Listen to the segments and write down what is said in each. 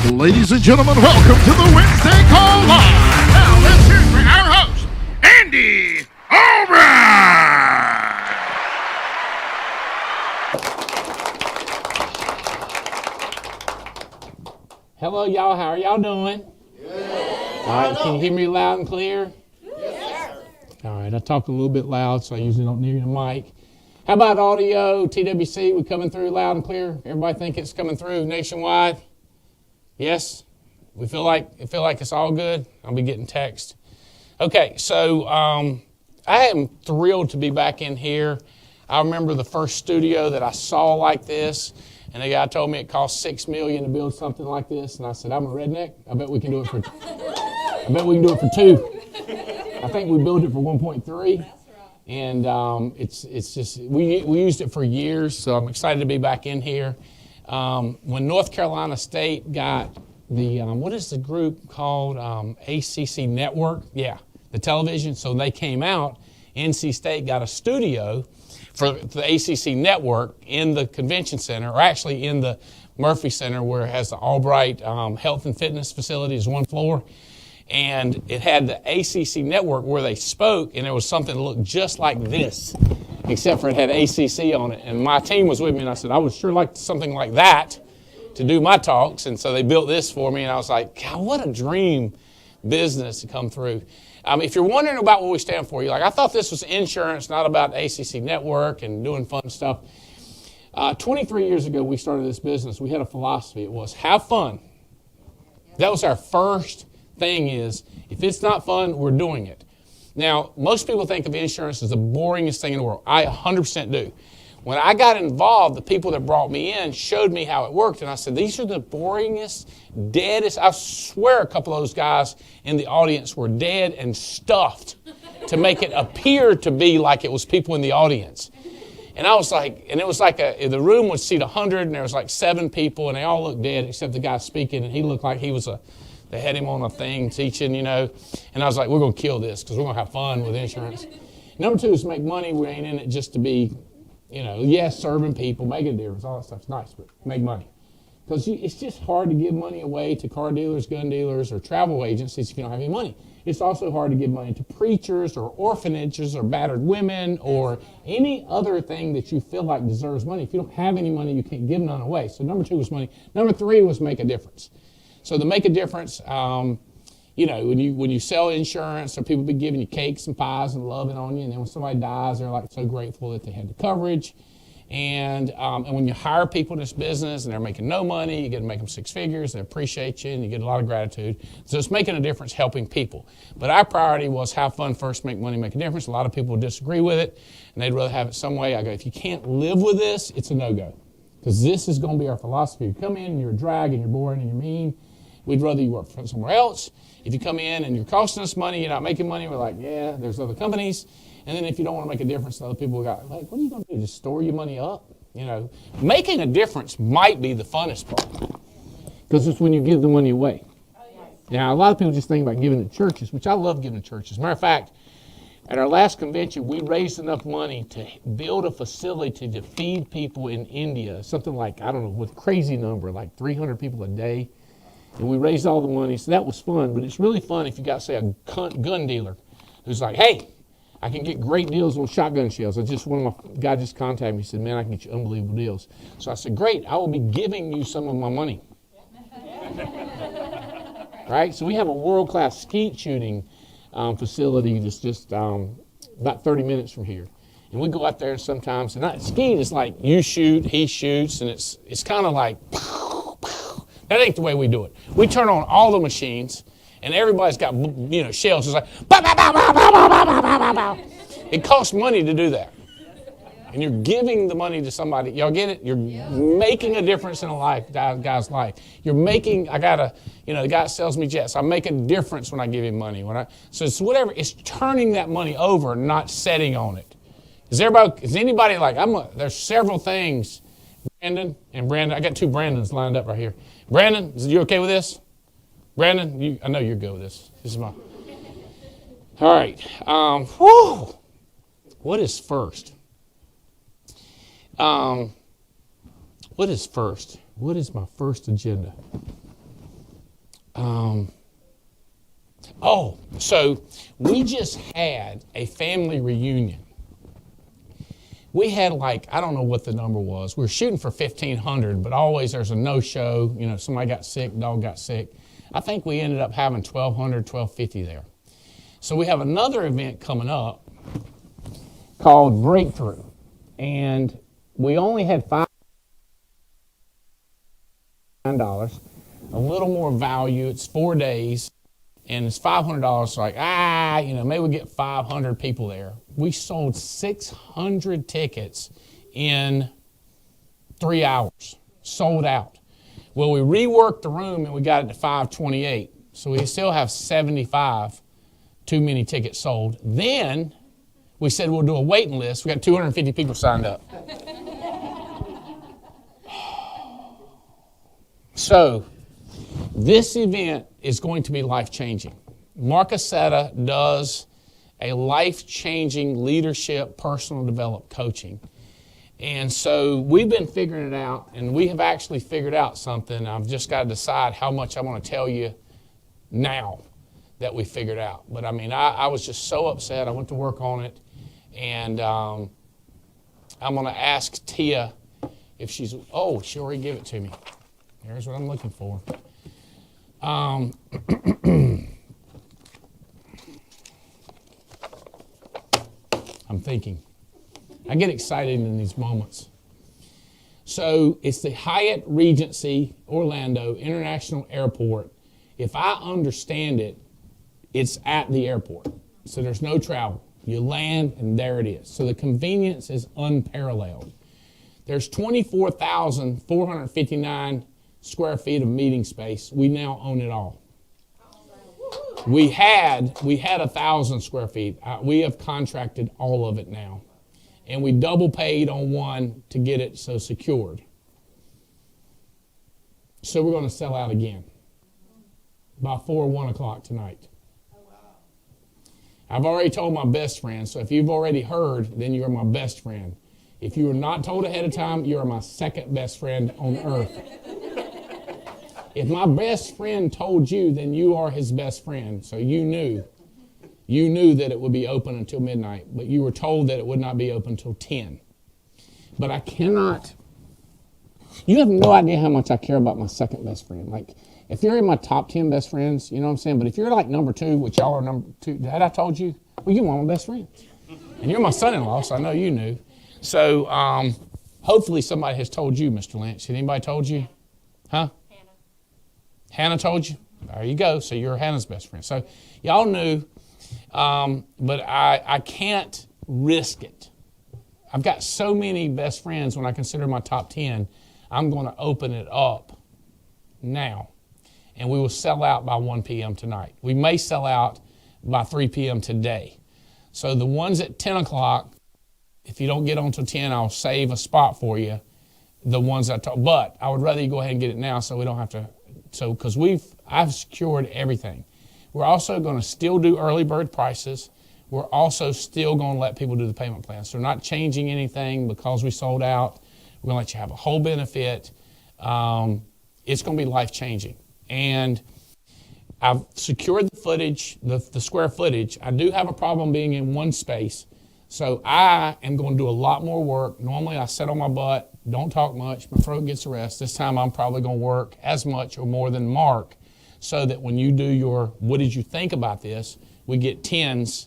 Ladies and gentlemen, welcome to the Wednesday Call Live. Now let's hear it for our host, Andy Albright. Hello, y'all. How are y'all doing? Good. All right. Can you hear me loud and clear? Yes, sir. All right. I talk a little bit loud, so I usually don't need the mic. How about audio, TWC? We coming through loud and clear? Everybody think it's coming through nationwide? Yes? We feel like it's all good? I'll be getting text. Okay, so I am thrilled to be back in here. I remember the first studio that I saw like this, and the guy told me it cost $6 million to build something like this, and I said, I'm a redneck. I bet we can do it for $2. I think we built it for 1.3. And it's just, we used it for years, so I'm excited to be back in here. When North Carolina State got the, what is the group called? ACC Network? Yeah, the television. So they came out, NC State got a studio for the ACC Network in the convention center, or actually in the Murphy Center, where it has the Albright health and fitness facilities, one floor. And it had the ACC Network where they spoke, and there was something that looked just like this, except for it had ACC on it. And my team was with me, and I said, I would sure like something like that to do my talks. And so they built this for me, and I was like, God, what a dream business to come through. If you're wondering about what we stand for, you're like, I thought this was insurance, not about ACC Network and doing fun stuff. 23 years ago, we started this business. We had a philosophy. It was have fun. That was our first thing is, if it's not fun, we're doing it. Now, most people think of insurance as the boringest thing in the world. I 100% do. When I got involved, the people that brought me in showed me how it worked, and I said, these are the boringest, deadest. I swear a couple of those guys in the audience were dead and stuffed to make it appear to be like it was people in the audience. And I was like, and it was like the room would seat 100, and there was like 7 people, and they all looked dead except the guy speaking, and he looked like he was they had him on a thing teaching, and I was like, we're going to kill this because we're going to have fun with insurance. Number 2 is to make money. We ain't in it just to be, yes, serving people, making a difference, all that stuff's nice, but make money. Because it's just hard to give money away to car dealers, gun dealers, or travel agencies if you don't have any money. It's also hard to give money to preachers or orphanages or battered women or any other thing that you feel like deserves money. If you don't have any money, you can't give none away. So number 2 was money. Number 3 was make a difference. So to make a difference, when you sell insurance, or people be giving you cakes and pies and loving on you, and then when somebody dies, they're like so grateful that they had the coverage. And when you hire people in this business and they're making no money, you get to make them 6 figures, they appreciate you, and you get a lot of gratitude. So it's making a difference, helping people. But our priority was have fun first, make money, make a difference. A lot of people disagree with it, and they'd rather have it some way. I go, if you can't live with this, it's a no-go. Because this is going to be our philosophy. You come in and you're a drag and you're boring and you're mean, we'd rather you work for somewhere else. If you come in and you're costing us money, you're not making money, we're like, yeah, there's other companies. And then if you don't want to make a difference, other people got like, what are you going to do? Just store your money up? Making a difference might be the funnest part. Because it's when you give the money away. Now, a lot of people just think about giving to churches, which I love giving to churches. As a matter of fact, at our last convention, we raised enough money to build a facility to feed people in India. Something like, I don't know, with a crazy number, like 300 people a day. And we raised all the money, so that was fun. But it's really fun if you got, say, a gun dealer who's like, hey, I can get great deals on shotgun shells. One of my guys just contacted me and said, man, I can get you unbelievable deals. So I said, great, I will be giving you some of my money. Right? So we have a world-class skeet shooting facility that's just about 30 minutes from here. And we go out there sometimes, and skeet is like you shoot, he shoots, and it's kind of like, that ain't the way we do it. We turn on all the machines, and everybody's got, shells. It's like, bow, bow, bow, bow, bow, bow, bow, bow, bow. It costs money to do that. And you're giving the money to somebody. Y'all get it? You're making a difference in a guy's life. You're making, the guy that sells me jets. I make a difference when I give him money. So it's whatever. It's turning that money over, not setting on it. Is anybody like, there's several things. Brandon, I got 2 Brandons lined up right here. Brandon, is you okay with this? Brandon, I know you're good with this. This is my. All right. What is first? What is first? What is my first agenda? So we just had a family reunion. We had I don't know what the number was. We were shooting for 1,500, but always there's a no-show. Somebody got sick, dog got sick. I think we ended up having 1,200, 1,250 there. So we have another event coming up called Breakthrough. And we only had $5, a little more value. It's 4 days. And it's $500, so maybe we get 500 people there. We sold 600 tickets in 3 hours, sold out. Well, we reworked the room and we got it to 528, so we still have 75 too many tickets sold. Then we said we'll do a waiting list. We got 250 people signed up. So this event is going to be life-changing. Mark Aceta does a life-changing leadership, personal development coaching. And so we've been figuring it out, and we have actually figured out something. I've just got to decide how much I want to tell you now that we figured out. But I was just so upset. I went to work on it, and I'm going to ask Tia if she already gave it to me. There's what I'm looking for. I'm thinking. I get excited in these moments. So it's the Hyatt Regency Orlando International Airport. If I understand it, it's at the airport. So there's no travel. You land and there it is. So the convenience is unparalleled. There's 24,459 square feet of meeting space. We now own it all. We had 1,000 square feet. We have contracted all of it now. And we double paid on one to get it so secured. So we're going to sell out again by 1 o'clock tonight. I've already told my best friend, so if you've already heard, then you're my best friend. If you were not told ahead of time, you're my second best friend on earth. If my best friend told you, then you are his best friend. So you knew that it would be open until midnight, but you were told that it would not be open until 10. But I cannot, you have no idea how much I care about my second best friend. If you're in my top 10 best friends, you know what I'm saying? But if you're number 2, which y'all are number 2, had I told you? Well, you're one of my best friends. And you're my son-in-law, so I know you knew. So hopefully somebody has told you, Mr. Lynch. Had anybody told you? Huh? Hannah told you? There you go. So you're Hannah's best friend. So y'all knew, but I can't risk it. I've got so many best friends when I consider my top 10, I'm going to open it up now. And we will sell out by 1 p.m. tonight. We may sell out by 3 p.m. today. So the ones at 10 o'clock, if you don't get on till 10, I'll save a spot for you. The ones but I would rather you go ahead and get it now so we don't have to. So because I've secured everything. We're also going to still do early bird prices. We're also still going to let people do the payment plan. So we're not changing anything because we sold out. We're going to let you have a whole benefit. It's going to be life-changing. And I've secured the footage, the square footage. I do have a problem being in one space. So I am going to do a lot more work. Normally I sit on my butt, don't talk much, my throat gets a rest. This time I'm probably going to work as much or more than Mark so that when you do your, what did you think about this, we get 10s,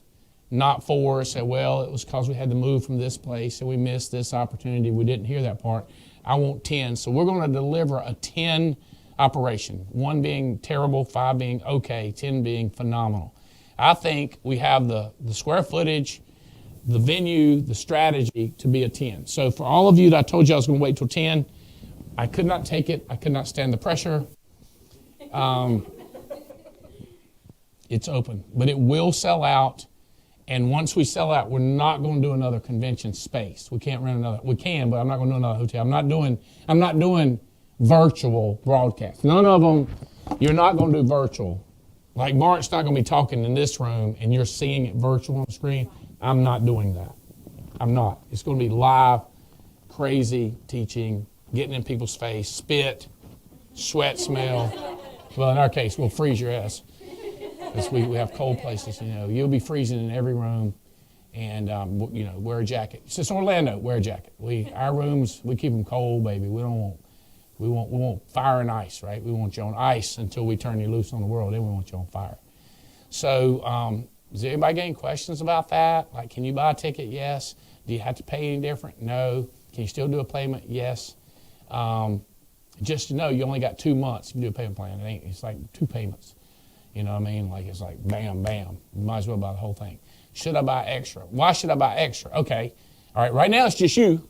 not 4s. Say, well, it was because we had to move from this place and we missed this opportunity. We didn't hear that part. I want 10. So we're going to deliver a 10 operation, 1 being terrible, 5 being okay, 10 being phenomenal. I think we have the square footage, the venue, the strategy to be a 10. So for all of you that I told you I was going to wait till 10, I could not take it. I could not stand the pressure. It's open, but it will sell out. And once we sell out, we're not going to do another convention space. We can't rent another. We can, but I'm not going to do another hotel. I'm not doing virtual broadcasts. None of them. You're not going to do virtual. Like Mark's not going to be talking in this room and you're seeing it virtual on the screen. I'm not doing that. I'm not. It's going to be live, crazy teaching, getting in people's face, spit, sweat smell, Well, in our case, we'll freeze your ass. Because we have cold places, You'll be freezing in every room. And, wear a jacket. It's Orlando, wear a jacket. Our rooms, we keep them cold, baby. We want fire and ice, right? We want you on ice until we turn you loose on the world. Then we want you on fire. So, does anybody get any questions about that? Like, can you buy a ticket? Yes. Do you have to pay any different? No. Can you still do a payment? Yes. Just to know, you only got 2 months if you do a payment plan. It's like 2 payments. You know what I mean? Like, it's like bam, bam. You might as well buy the whole thing. Should I buy extra? Why should I buy extra? Okay. All right. Right now it's just you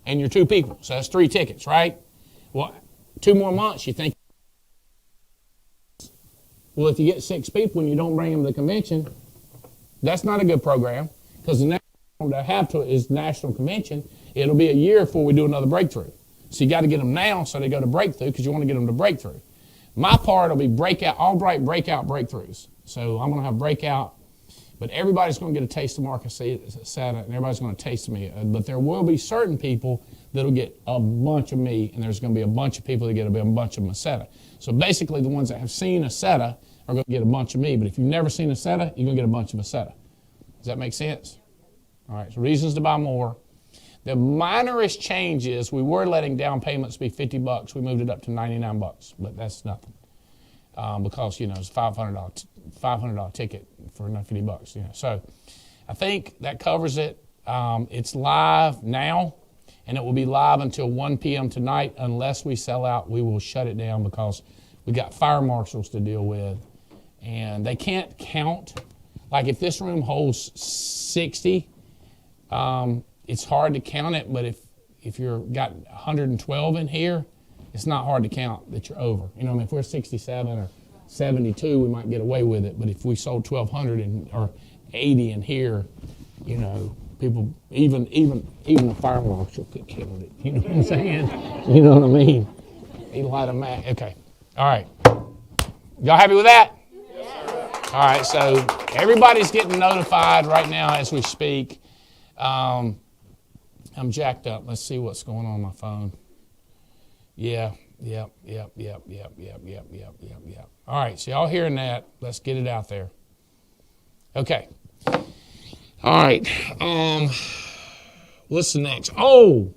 and your 2 people. So that's 3 tickets, right? Well, 2 more months, you think. Well, if you get 6 people and you don't bring them to the convention, that's not a good program, because the next one to have to is National Convention. It'll be a year before we do another breakthrough. So you got to get them now so they go to breakthrough, because you want to get them to breakthrough. My part will be Albright breakout breakthroughs. So I'm going to have breakout. But everybody's going to get a taste of Marcus Sata, and everybody's going to taste of me. But there will be certain people that will get a bunch of me, and there's going to be a bunch of people that get a bunch of Maseta. So basically, the ones that have seen a Seta are going to get a bunch of me. But if you've never seen a Seta, you're going to get a bunch of Maseta. Does that make sense? All right, so reasons to buy more. The minorest change is we were letting down payments be $50. We moved it up to $99, but that's nothing. Because, it's a $500 ticket for $50, So I think that covers it. It's live now, and it will be live until 1 p.m. tonight. Unless we sell out, we will shut it down, because we got fire marshals to deal with, and they can't count. Like, if this room holds 60, it's hard to count it, but if you've got 112 in here, it's not hard to count that you're over. If we're 67 or 72, we might get away with it. But if we sold 1,200 or 80 in here, people, even the fire marshal could count it. You know what I'm saying? You know what I mean? He light a match. Okay. All right. Y'all happy with that? Yes. All right. So everybody's getting notified right now as we speak. I'm jacked up. Let's see what's going on my phone. Yeah. Yep. All right, so y'all hearing that? Let's get it out there. Okay. All right. What's the next? Oh,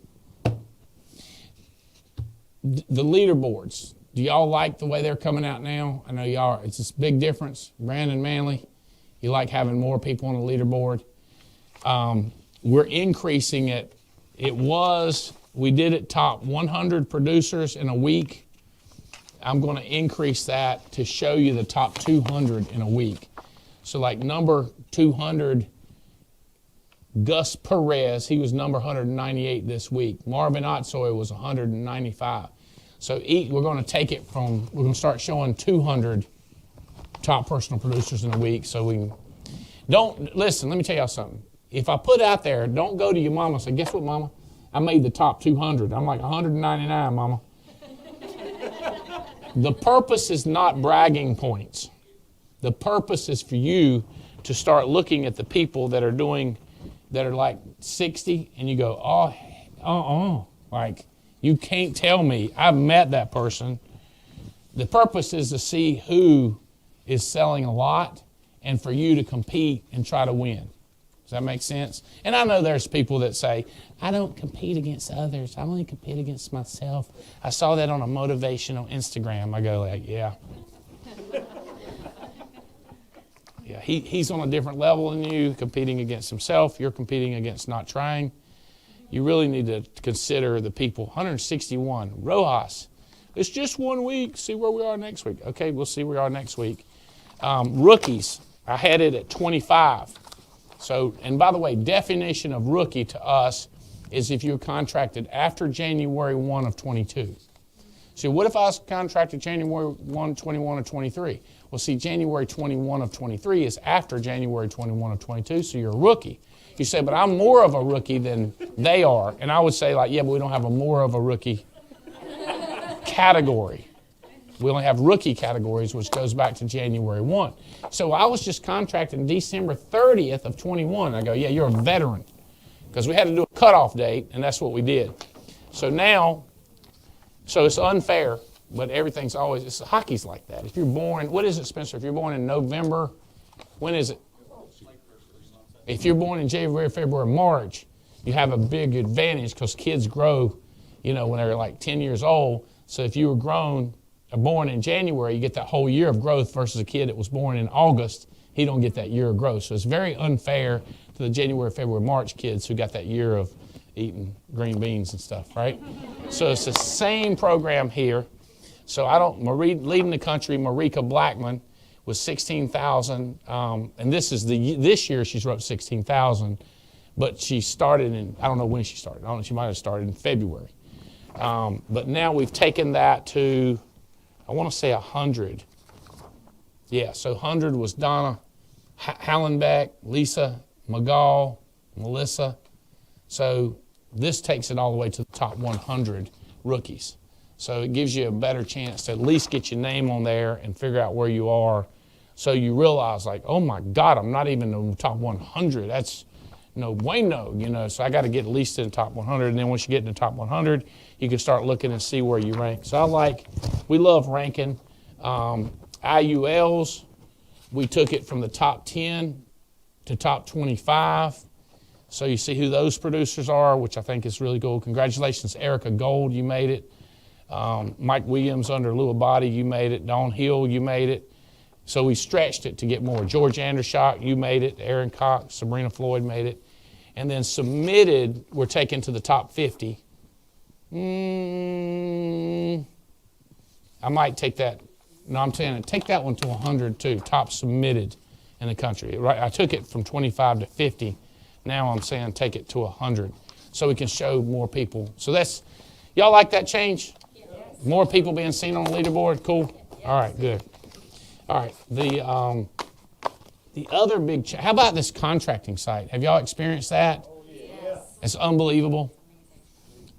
the leaderboards. Do y'all like the way they're coming out now? I know y'all. It's this big difference. Brandon Manley, you like having more people on the leaderboard. We're increasing it. We did it top 100 producers in a week. I'm going to increase that to show you the top 200 in a week. So like number 200, Gus Perez, he was number 198 this week. Marvin Otsoy was 195. So we're going to take it we're going to start showing 200 top personal producers in a week. So listen, let me tell y'all something. If I put out there, don't go to your mama and say, guess what, mama? I made the top 200. I'm like 199, mama. The purpose is not bragging points. The purpose is for you to start looking at the people that are like 60, and you go, like, you can't tell me. I've met that person. The purpose is to see who is selling a lot and for you to compete and try to win. Does that make sense? And I know there's people that say, I don't compete against others. I only compete against myself. I saw that on a motivational Instagram. I go like, yeah. Yeah, he's on a different level than you, competing against himself. You're competing against not trying. You really need to consider the people. 161. Rojas. It's just 1 week. See where we are next week. Okay, we'll see where we are next week. Rookies. I had it at 25. So, and by the way, definition of rookie to us is if you're contracted after January 1 of 22. So what if I was contracted January 1, 21, or 23? Well, see, January 21 of 23 is after January 21 of 22, so you're a rookie. You say, but I'm more of a rookie than they are. And I would say, like, yeah, but we don't have a more of a rookie category. We only have rookie categories, which goes back to January 1. So I was just contracted December 30th of 21. I go, yeah, you're a veteran. Because we had to do a cutoff date, and that's what we did. So now, so it's unfair. but everything's always, hockey's like that. If you're born, what is it, Spencer? If you're born in November, when is it? If you're born in January, February, March, you have a big advantage because kids grow, when they're like 10 years old. So if you were born in January, you get that whole year of growth versus a kid that was born in August. He don't get that year of growth. So it's very unfair to the January, February, March kids who got that year of eating green beans and stuff, right? So it's the same program here. So leading the country, Marika Blackman was 16,000, and this year she's wrote 16,000, but she started I don't know when she started. I don't know, she might have started in February. But now we've taken that to, I want to say 100. Yeah, so 100 was Donna Hallenbeck, Lisa McGall, Melissa. So this takes it all the way to the top 100 rookies. So it gives you a better chance to at least get your name on there and figure out where you are. So you realize, like, oh my God, I'm not even in the top 100. That's no bueno, So I got to get at least in the top 100. And then once you get in the top 100, you can start looking and see where you rank. So we love ranking. IULs, we took it from the top 10 to top 25. So you see who those producers are, which I think is really cool. Congratulations, Erica Gold, you made it. Mike Williams under Lua Body, you made it. Dawn Hill, you made it. So we stretched it to get more. George Andershock, you made it. Aaron Cox, Sabrina Floyd made it. And then submitted, we're taken to the top 50. I might take that. No, I'm saying take that one to 100 too, top submitted in the country. Right? I took it from 25 to 50. Now I'm saying take it to 100 so we can show more people. So y'all like that change? Yes. More people being seen on the leaderboard? Cool? Yes. All right, good. All right, the other big how about this contracting site? Have y'all experienced that? Oh, yes. It's unbelievable.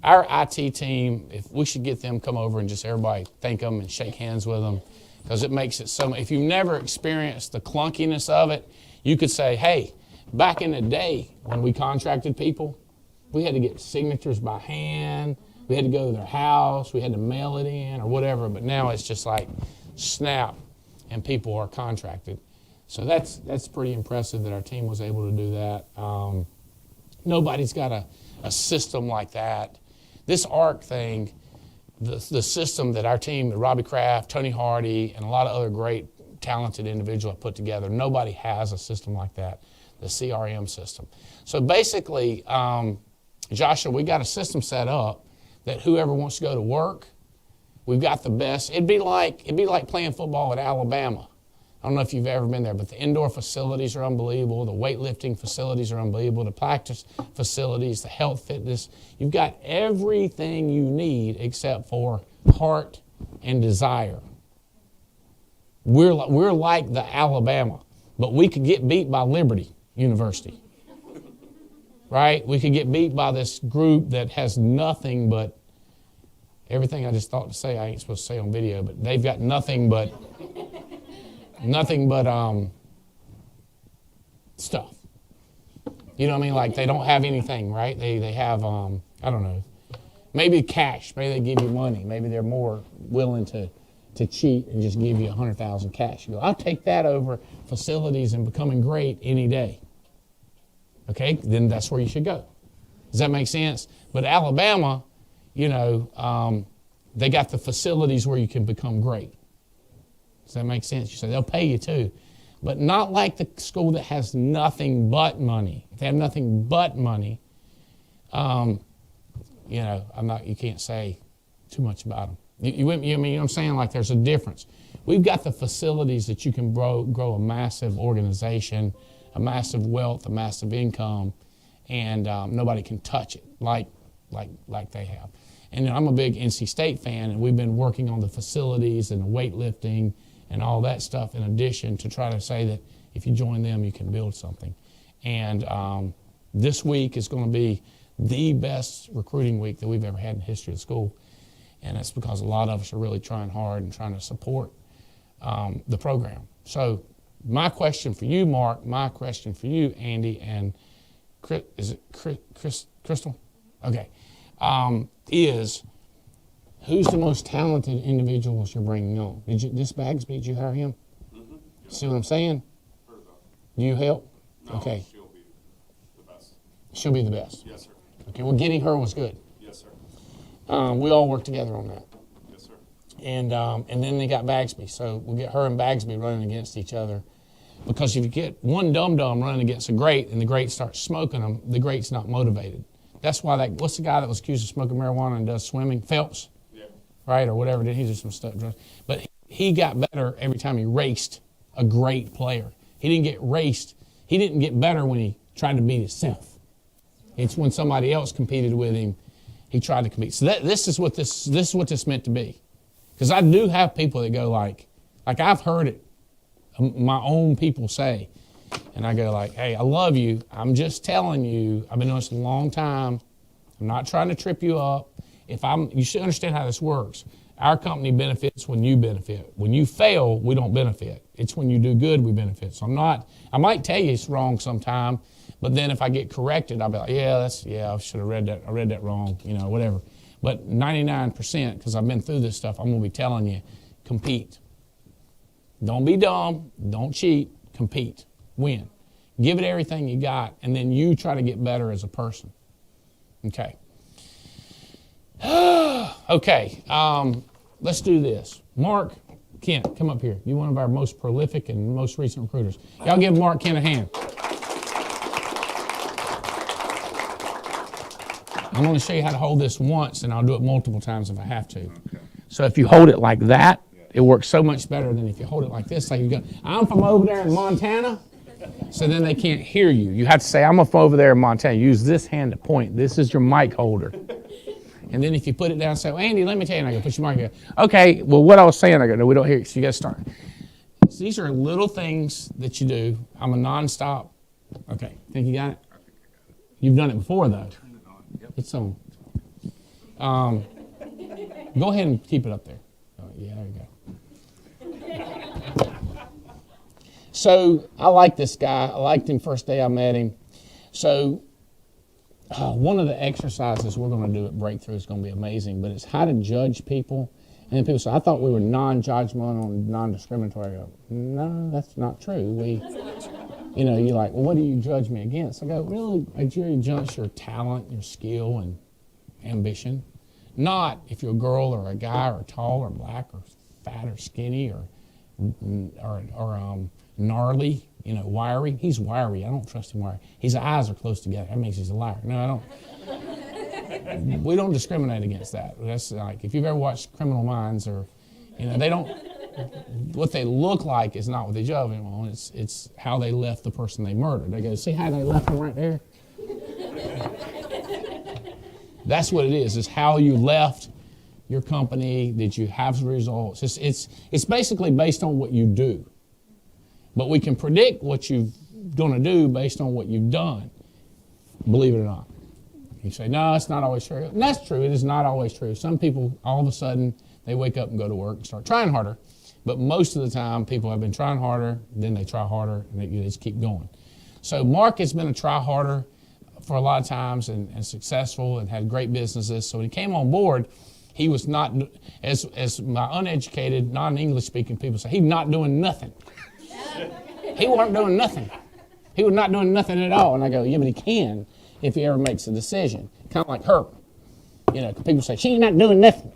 Our IT team, if we should get them come over and just everybody thank them and shake hands with them, because it makes it so. If you've never experienced the clunkiness of it, you could say, hey, back in the day when we contracted people, we had to get signatures by hand. We had to go to their house. We had to mail it in or whatever. But now it's just like snap, and people are contracted. So that's pretty impressive that our team was able to do that. Nobody's got a system like that. This ARC thing, the system that our team, Robbie Kraft, Tony Hardy, and a lot of other great talented individuals have put together, nobody has a system like that, the CRM system. So basically, Joshua, we got a system set up that whoever wants to go to work, we've got the best. It'd be like playing football at Alabama. I don't know if you've ever been there, but the indoor facilities are unbelievable. The weightlifting facilities are unbelievable. The practice facilities, the health, fitness. You've got everything you need except for heart and desire. We're like the Alabama, but we could get beat by Liberty University. Right? We could get beat by this group that has nothing but everything I just thought to say I ain't supposed to say on video, but they've got nothing but stuff. You know what I mean? Like they don't have anything, right? They have, I don't know, maybe cash. Maybe they give you money. Maybe they're more willing to cheat and just give you 100,000 cash. You go, I'll take that over facilities and becoming great any day. Okay, then that's where you should go. Does that make sense? But Alabama, they got the facilities where you can become great. Does that make sense? You say they'll pay you too, but not like the school that has nothing but money. If they have nothing but money, you can't say too much about them. You know what I'm saying? Like there's a difference. We've got the facilities that you can grow a massive organization, a massive wealth, a massive income, and nobody can touch it like they have. And I'm a big NC State fan, and we've been working on the facilities and the weightlifting and all that stuff in addition to try to say that if you join them, you can build something. And this week is going to be the best recruiting week that we've ever had in the history of the school. And that's because a lot of us are really trying hard and trying to support the program. So my question for you, Mark, my question for you, Andy, and is it Crystal? Okay. Is Who's the most talented individuals you're bringing on? This Bagsby, did you hire him? Mm-hmm. Yep. See what I'm saying? Do you help? No, okay. She'll be the best. She'll be the best? Yes, sir. Okay, well, getting her was good. Yes, sir. We all worked together on that. Yes, sir. And then they got Bagsby. So we'll get her and Bagsby running against each other. Because if you get one dum-dum running against a great and the great starts smoking them, the great's not motivated. That's why what's the guy that was accused of smoking marijuana and does swimming? Phelps? Yeah. Right, or whatever, did he do some stuff? But he got better every time he raced a great player. He didn't get raced. He didn't get better when he tried to beat himself. It's when somebody else competed with him, he tried to compete. So this is what this meant to be. Because I do have people that go like I've heard it, my own people say, and I go like, hey, I love you. I'm just telling you, I've been doing this a long time. I'm not trying to trip you up. You should understand how this works. Our company benefits when you benefit. When you fail, we don't benefit. It's when you do good we benefit. So I might tell you it's wrong sometime, but then if I get corrected, I'll be like, I should have read that. I read that wrong, whatever. But 99%, because I've been through this stuff, I'm going to be telling you, compete. Don't be dumb. Don't cheat. Compete. Win. Give it everything you got, and then you try to get better as a person. Okay. Okay. Let's do this. Mark Kent, come up here. You're one of our most prolific and most recent recruiters. Y'all give Mark Kent a hand. I'm going to show you how to hold this once, and I'll do it multiple times if I have to. Okay. So if you hold it like that, it works so much better than if you hold it like this. Like you go, I'm from over there in Montana. So then they can't hear you. You have to say, I'm from over there in Montana. Use this hand to point. This is your mic holder. And then if you put it down and say, well, Andy, let me tell you, and I go, put your mic here. Okay, well, what I was saying, I go, no, we don't hear you, so you got to start. So these are little things that you do. I'm a nonstop. Okay, think you got it? I think I got it. You've done it before, though. Turn it on. Yep. It's on. Go ahead and keep it up there. Oh, yeah, there you go. So I like this guy. I liked him first day I met him. So one of the exercises we're going to do at Breakthrough is going to be amazing, but it's how to judge people. And then people say, I thought we were non-judgmental and non-discriminatory. I go, no, that's not true. You're like, well, what do you judge me against? I go, really, I judge your talent, your skill, and ambition. Not if you're a girl or a guy or tall or black or fat or skinny or gnarly, wiry. He's wiry. I don't trust him wiry. His eyes are close together. That makes he's a liar. No, I don't. We don't discriminate against that. That's like, if you've ever watched Criminal Minds or, they don't, what they look like is not what they judge them on. It's how they left the person they murdered. They go, see how they left him right there? That's what it is. It's how you left your company. Did you have results? It's basically based on what you do. But we can predict what you're going to do based on what you've done, believe it or not. You say, no, it's not always true. And that's true. It is not always true. Some people, all of a sudden, they wake up and go to work and start trying harder. But most of the time, people have been trying harder, then they try harder, and they just keep going. So Mark has been a try harder for a lot of times and successful and had great businesses. So when he came on board, he was not, as my uneducated, non-English speaking people say, he's not doing nothing. He wasn't doing nothing. He was not doing nothing at all. And I go, yeah, but he can if he ever makes a decision. Kind of like her. People say, she's not doing nothing.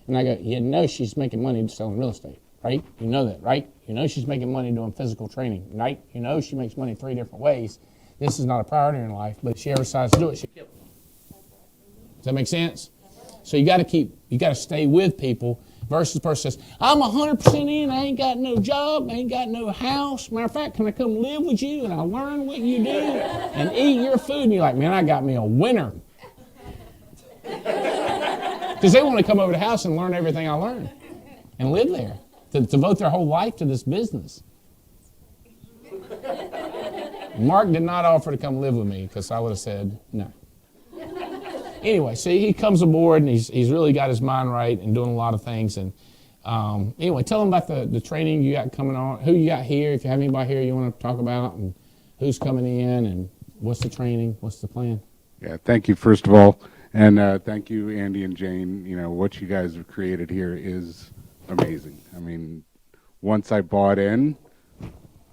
And I go, she's making money selling real estate, right? You know that, right? You know she's making money doing physical training, right? You know she makes money 3 different ways. This is not a priority in life, but if she ever decides to do it, she'll kill it. Does that make sense? So you got to stay with people versus the person says, I'm 100% in, I ain't got no job, I ain't got no house. Matter of fact, can I come live with you and I'll learn what you do and eat your food? And you're like, man, I got me a winner. Because they want to come over to the house and learn everything I learned and live there, to devote their whole life to this business. Mark did not offer to come live with me because I would have said no. Anyway, so he comes aboard and he's really got his mind right and doing a lot of things. And anyway, tell them about the training you got coming on, who you got here, if you have anybody here you want to talk about, and who's coming in and what's the training, what's the plan. Yeah, thank you, first of all. And thank you, Andy and Jane. You know, what you guys have created here is amazing. I mean, once I bought in,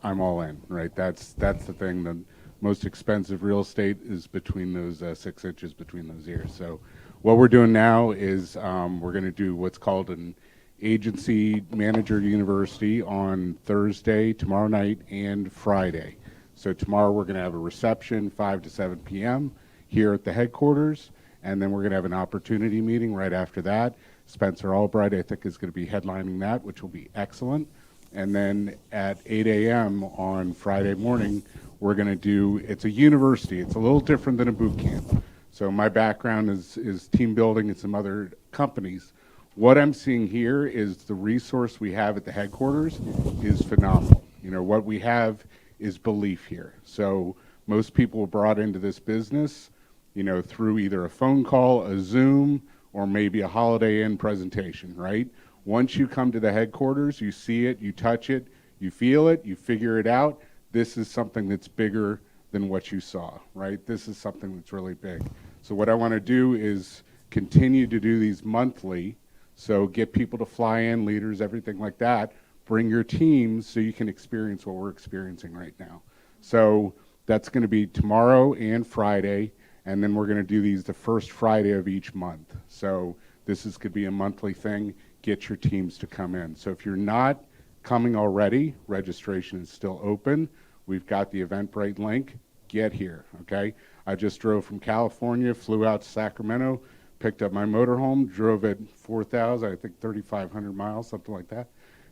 I'm all in, right? That's the thing. The most expensive real estate is between those 6 inches between those ears. So what we're doing now is we're going to do what's called an agency manager university on Thursday, tomorrow night, and Friday. So tomorrow we're going to have a reception 5 to 7 p.m. here at the headquarters, and then we're going to have an opportunity meeting right after that. Spencer Albright, I think, is going to be headlining that, which will be excellent. And then at 8 a.m. on Friday morning, we're going to do, it's a university. It's a little different than a boot camp. So my background is team building and some other companies. What I'm seeing here is the resource we have at the headquarters is phenomenal. You know, what we have is belief here. So most people were brought into this business, you know, through either a phone call, a Zoom, or maybe a Holiday Inn presentation, right? Once you come to the headquarters, you see it, you touch it, you feel it, you figure it out. This is something that's bigger than what you saw, right? This is something that's really big. So what I want to do is continue to do these monthly, so get people to fly in, leaders, everything like that. Bring your teams so you can experience what we're experiencing right now. So that's going to be tomorrow and Friday, and then we're going to do these the first Friday of each month. So this could be a monthly thing. Get your teams to come in. So if you're not coming already, registration is still open. We've got the Eventbrite link. Get here, okay? I just drove from California, flew out to Sacramento, picked up my motorhome, drove it 4,000, I think 3,500 miles, something like that.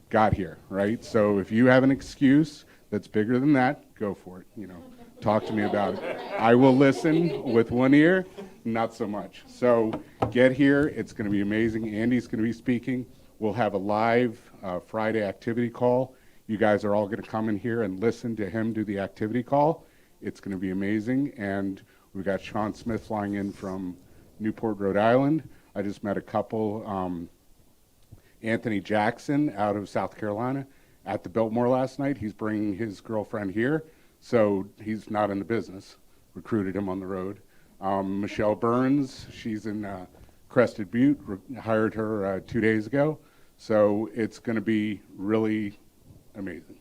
Got here, right? So if you have an excuse that's bigger than that, go for it. You know, talk to me about it. I will listen with one ear, not so much. So get here. It's going to be amazing. Andy's going to be speaking. We'll have a live Friday activity call. You guys are all going to come in here and listen to him do the activity call. It's going to be amazing. And we've got Sean Smith flying in from Newport, Rhode Island. I just met a couple, Anthony Jackson out of South Carolina at the Biltmore last night. He's bringing his girlfriend here, so he's not in the business. Recruited him on the road. Michelle Burns, she's in Crested Butte, hired her 2 days ago. So it's going to be really amazing.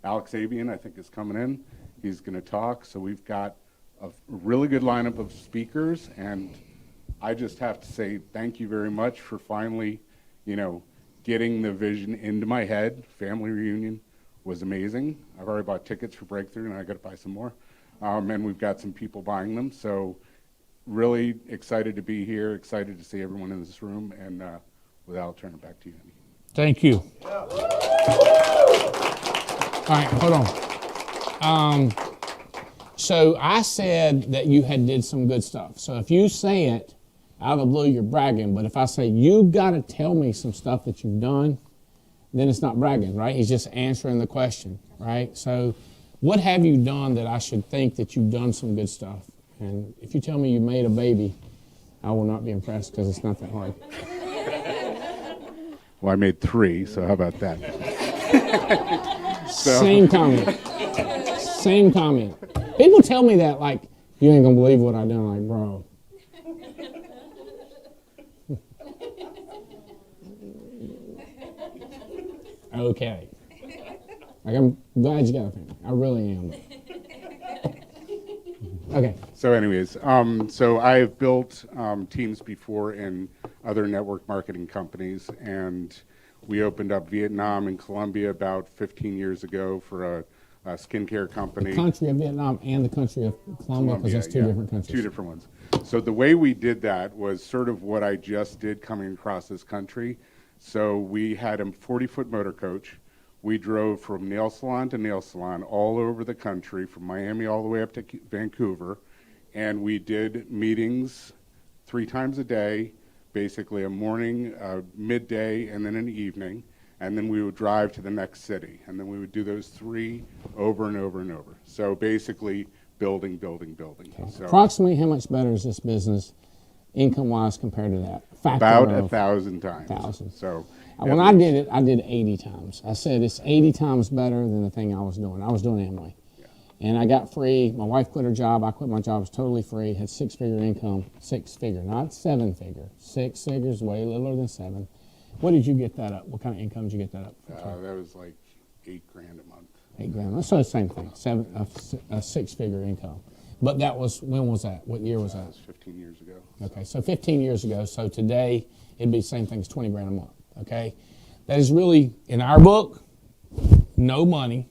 Alex Avian, I think, is coming in. He's going to talk. So we've got a really good lineup of speakers, and I just have to say thank you very much for finally, you know, getting the vision into my head. Family reunion was amazing. I've already bought tickets for Breakthrough, and I got to buy some more. And we've got some people buying them. So really excited to be here, excited to see everyone in this room, and with that, I'll turn it back to you, Andy. Thank you. All right, hold on. So I said that you had did some good stuff. So if you say it out of the blue, you're bragging. But if I say, you got to tell me some stuff that you've done, then it's not bragging, right? He's just answering the question, right? So what have you done that I should think that you've done some good stuff? And if you tell me you made a baby, I will not be impressed because it's not that hard. Well, I made 3, so how about that? Same comment. Same comment. People tell me that, like, you ain't going to believe what I done. Like, bro. Okay. Like, I'm glad you got a family. I really am. Okay. So anyways, so I've built teams before in other network marketing companies, and we opened up Vietnam and Colombia about 15 years ago for a skincare company. The country of Vietnam and the country of Colombia, because that's two different countries. 2 different ones. So the way we did that was sort of what I just did coming across this country. So we had a 40-foot motor coach. We drove from nail salon to nail salon all over the country, from Miami all the way up to Vancouver, and we did meetings 3 times a day, basically a morning, midday, and then an evening, and then we would drive to the next city, and then we would do those 3 over and over and over. So basically building, building, building. Okay. So approximately how much better is this business income-wise compared to that? about 1,000 times. 1,000. So when I did it, I did 80 times. I said it's 80 times better than the thing I was doing. I was doing Amway. Yeah. And I got free. My wife quit her job. I quit my job. It was totally free. Had 6-figure income. 6-figure, not 7-figure. 6 figures, way littler than 7. What did you get that up? What kind of income did you get that up? That was like $8,000 a month. $8,000. That's the same thing. A 6-figure income. But that was, when was that? What year was that? That was 15 years ago. Okay, so 15 years ago. So today it'd be the same thing as $20,000 a month. Okay, that is really, in our book, no money.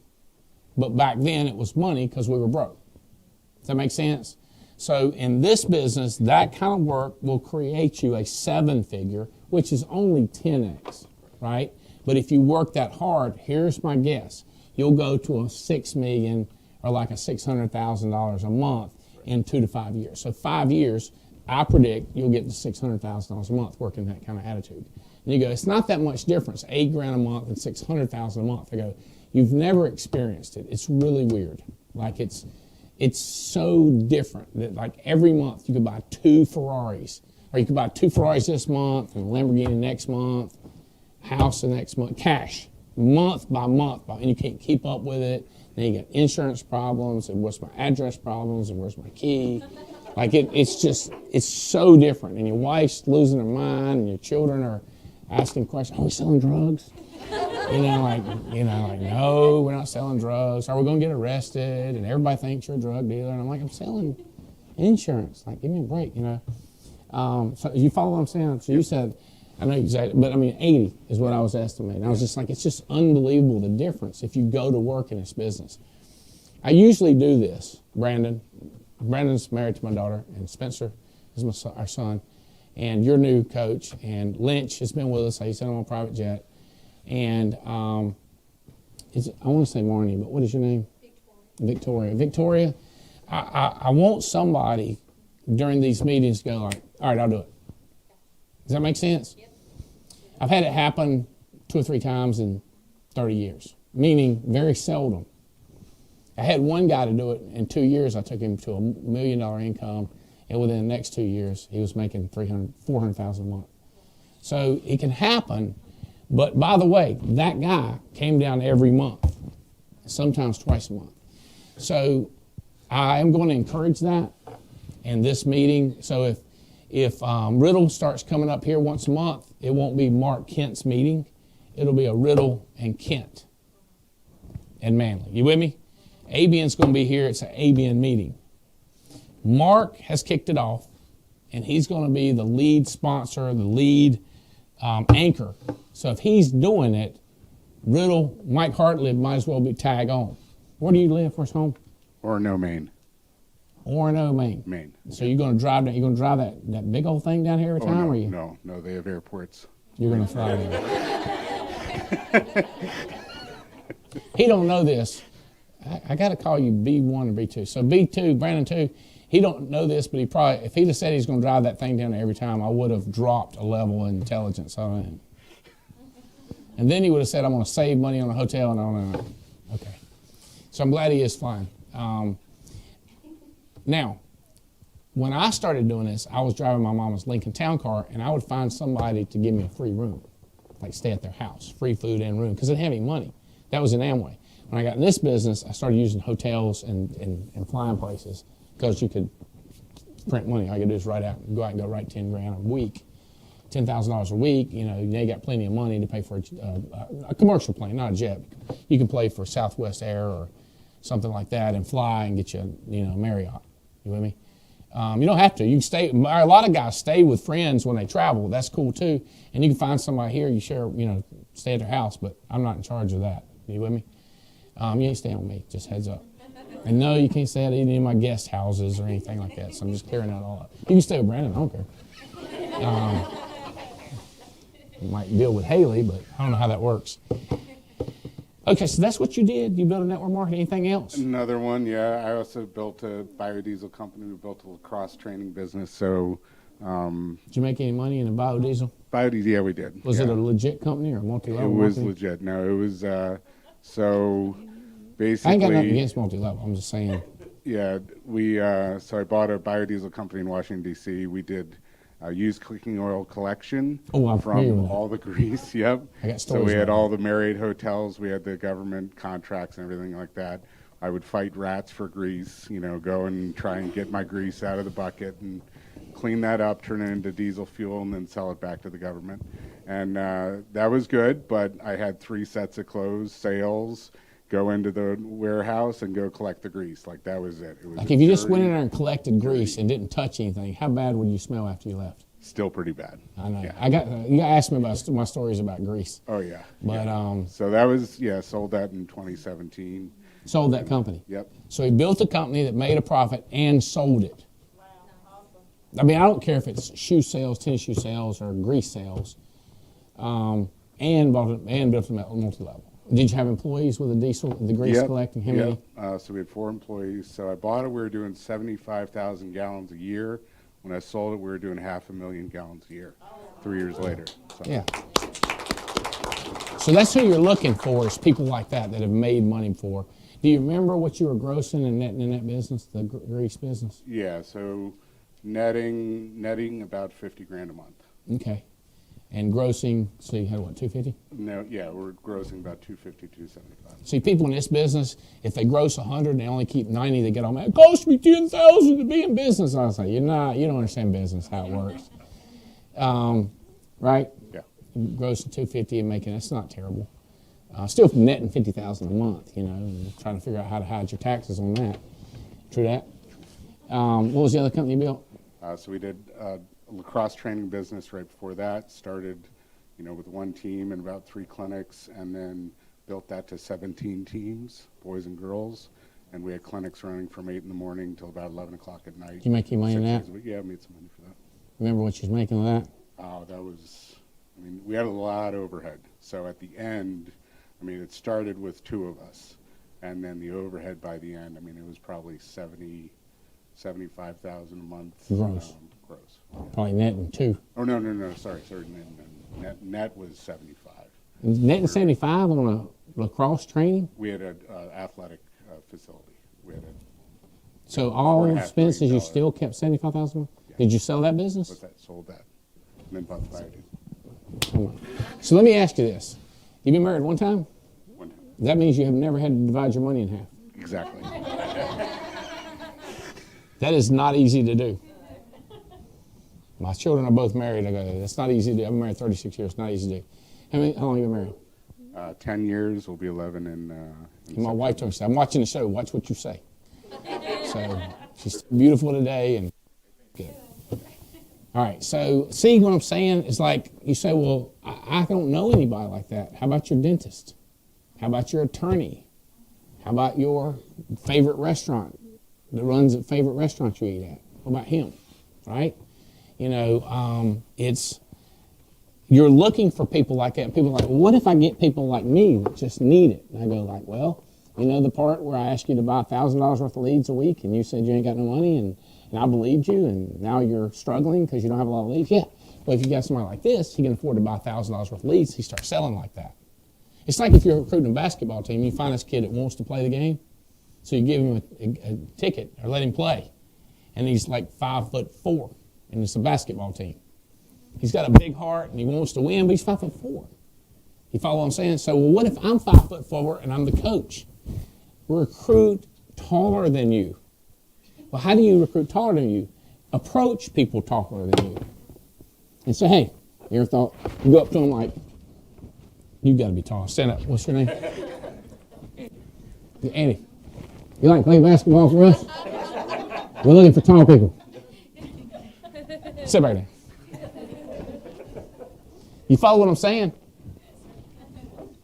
But back then it was money because we were broke. Does that make sense? So in this business, that kind of work will create you a 7-figure, which is only 10x, right? But if you work that hard, here's my guess. You'll go to a $6 million or like a $600,000 a month in 2 to 5 years. So 5 years, I predict you'll get to $600,000 a month working that kind of attitude. And you go, it's not that much difference, $8,000 a month and $600,000 a month. I go, you've never experienced it. It's really weird. Like it's so different that like every month you could buy 2 Ferraris, or you could buy 2 Ferraris this month and a Lamborghini next month, house the next month, cash, month by month, and you can't keep up with it. Then you get insurance problems, and what's my address problems, and where's my key? Like it's so different. And your wife's losing her mind, and your children are asking questions. Are we selling drugs? Like, no, we're not selling drugs. Are we going to get arrested? And everybody thinks you're a drug dealer. And I'm like, I'm selling insurance. Like, give me a break, So you follow what I'm saying? So you said, I know exactly, but I mean, 80 is what I was estimating. I was just like, it's just unbelievable the difference if you go to work in this business. I usually do this, Brandon. Brandon's married to my daughter, and Spencer is our son, and your new coach, and Lynch has been with us. He sent him on a private jet. And I want to say Marnie, but what is your name? Victoria. Victoria, I want somebody during these meetings to go like, all right, I'll do it. Does that make sense? Yep. I've had it happen 2 or 3 times in 30 years, meaning very seldom. I had one guy to do it in 2 years. I took him to $1 million income, and within the next 2 years, he was making $400,000 a month. So it can happen. But by the way, that guy came down every month, sometimes twice a month. So I am going to encourage that in this meeting. So if Riddle starts coming up here once a month, it won't be Mark Kent's meeting. It'll be a Riddle and Kent and Manley. You with me? ABN's going to be here. It's an ABN meeting. Mark has kicked it off, and he's going to be the lead sponsor, the lead anchor. So if he's doing it, Riddle, Mike Hartley might as well be tag on. Where do you live? Where's home? Orono, Maine. Orono, Maine. Maine. So you're going to drive that? You're going to drive that big old thing down here every time, no, or you? No, they have airports. You're going to fly there. He don't know this. I got to call you B1 or B2. So B2, Brandon 2. He don't know this, but he probably, if he'd have said he's going to drive that thing down there every time, I would have dropped a level of intelligence on him. And then he would have said, I'm going to save money on a hotel and on. Okay. So I'm glad he is flying. Now, when I started doing this, I was driving my mama's Lincoln Town Car, and I would find somebody to give me a free room, like stay at their house, free food and room, because they didn't have any money. That was in Amway. When I got in this business, I started using hotels and flying places because you could print money. All you could do is go out and go write $10,000 a week, $10,000 a week. They got plenty of money to pay for a commercial plane, not a jet. You can play for Southwest Air or something like that and fly and get you, Marriott. You with me? You don't have to. You can stay. A lot of guys stay with friends when they travel. That's cool too. And you can find somebody here. You share, stay at their house. But I'm not in charge of that. You with me? You ain't staying with me. Just heads up. And no, you can't stay at any of my guest houses or anything like that. So I'm just clearing that all up. You can stay with Brandon. I don't care. You might deal with Haley, but I don't know how that works. Okay, so that's what you did. You built a network marketing. Anything else? Another one, yeah. I also built a biodiesel company. We built a lacrosse training business. So, did you make any money in the biodiesel? Biodiesel, yeah, we did. Was it a legit company or multi-level? It was marketing? legit. No, it was. So basically, I ain't got nothing against multi-level. I'm just saying. Yeah, so I bought a biodiesel company in Washington D.C. We did used cooking oil collection from all the grease. Yep. I got so we had all the Marriott hotels. We had the government contracts and everything like that. I would fight rats for grease, go and try and get my grease out of the bucket and clean that up, turn it into diesel fuel, and then sell it back to the government. And that was good, but I had 3 sets of clothes, sales, go into the warehouse and go collect the grease. Like, that was it. It was Like, if you just went in there and collected grease and didn't touch anything, how bad would you smell after you left? Still pretty bad. I know. Yeah. You got to ask me about my stories about grease. Oh, yeah. But So that was, sold that in 2017. sold that company. Yep. So he built a company that made a profit and sold it. Wow, awesome. I mean, I don't care if it's shoe sales, tennis shoe sales, or grease sales, and built it multi-level. Did you have employees with the grease collecting? How many? So we had 4 employees. So I bought it, we were doing 75,000 gallons a year. When I sold it, we were doing 500,000 gallons a year 3 years later. So. Yeah. So that's who you're looking for, is people like that have made money before. Do you remember what you were grossing and netting in that business, the grease business? Yeah, so netting about 50 grand a month. Okay. And grossing, so you had what, 250? No, yeah, we're grossing about 250, 275. See, people in this business, if they gross 100 and they only keep 90, they get all mad. It cost me 10,000 to be in business. I was like, you don't understand business, how it works. Right? Yeah. Grossing 250 and making, that's not terrible. Still netting 50,000 a month, and trying to figure out how to hide your taxes on that. True that. What was the other company you built? So we did a lacrosse training business right before that. Started, with 1 team and about 3 clinics, and then built that to 17 teams, boys and girls. And we had clinics running from 8 in the morning till about 11 o'clock at night. Did you make any money on that? Yeah, I made some money for that. Remember what you was making on that? Oh, we had a lot of overhead. So at the end, it started with 2 of us. And then the overhead by the end, it was probably 75,000 a month. Gross. Gross. Probably netting 2. Oh, no, sorry. Net was 75. Netting 75 on a lacrosse training? We had an athletic facility. So all $4.5 expenses, million. you still kept 75,000? Yeah. Did you sell that business? What's that? Sold that. And then bought the fire dude. So let me ask you this. You've been married one time? One time. That means you have never had to divide your money in half. Exactly. That is not easy to do. My children are both married. I go, that's not easy to do. I've been married 36 years. It's not easy to do. How long have you been married? 10 years. Will be 11 in My wife told me, I'm watching the show. Watch what you say. So she's beautiful today and good. All right. So see what I'm saying? It's like you say, well, I don't know anybody like that. How about your dentist? How about your attorney? How about your favorite restaurant that runs a favorite restaurant you eat at? What about him? Right? You're looking for people like that. People are like, well, what if I get people like me that just need it? And I go like, well, the part where I asked you to buy $1,000 worth of leads a week and you said you ain't got no money and I believed you and now you're struggling because you don't have a lot of leads? Yeah. Well, if you got somebody like this, he can afford to buy $1,000 worth of leads. He starts selling like that. It's like if you're recruiting a basketball team, you find this kid that wants to play the game, so you give him a ticket or let him play. And he's like 5'4", and it's a basketball team. He's got a big heart and he wants to win, but he's 5'4". You follow what I'm saying? So, well, what if I'm 5'4" and I'm the coach? Recruit taller than you. Well, how do you recruit taller than you? Approach people taller than you. And say, hey, you ever thought, you go up to them like, you got to be tall. Stand up. What's your name? Andy. You like playing basketball for us? We're looking for tall people. Sit back there. You follow what I'm saying?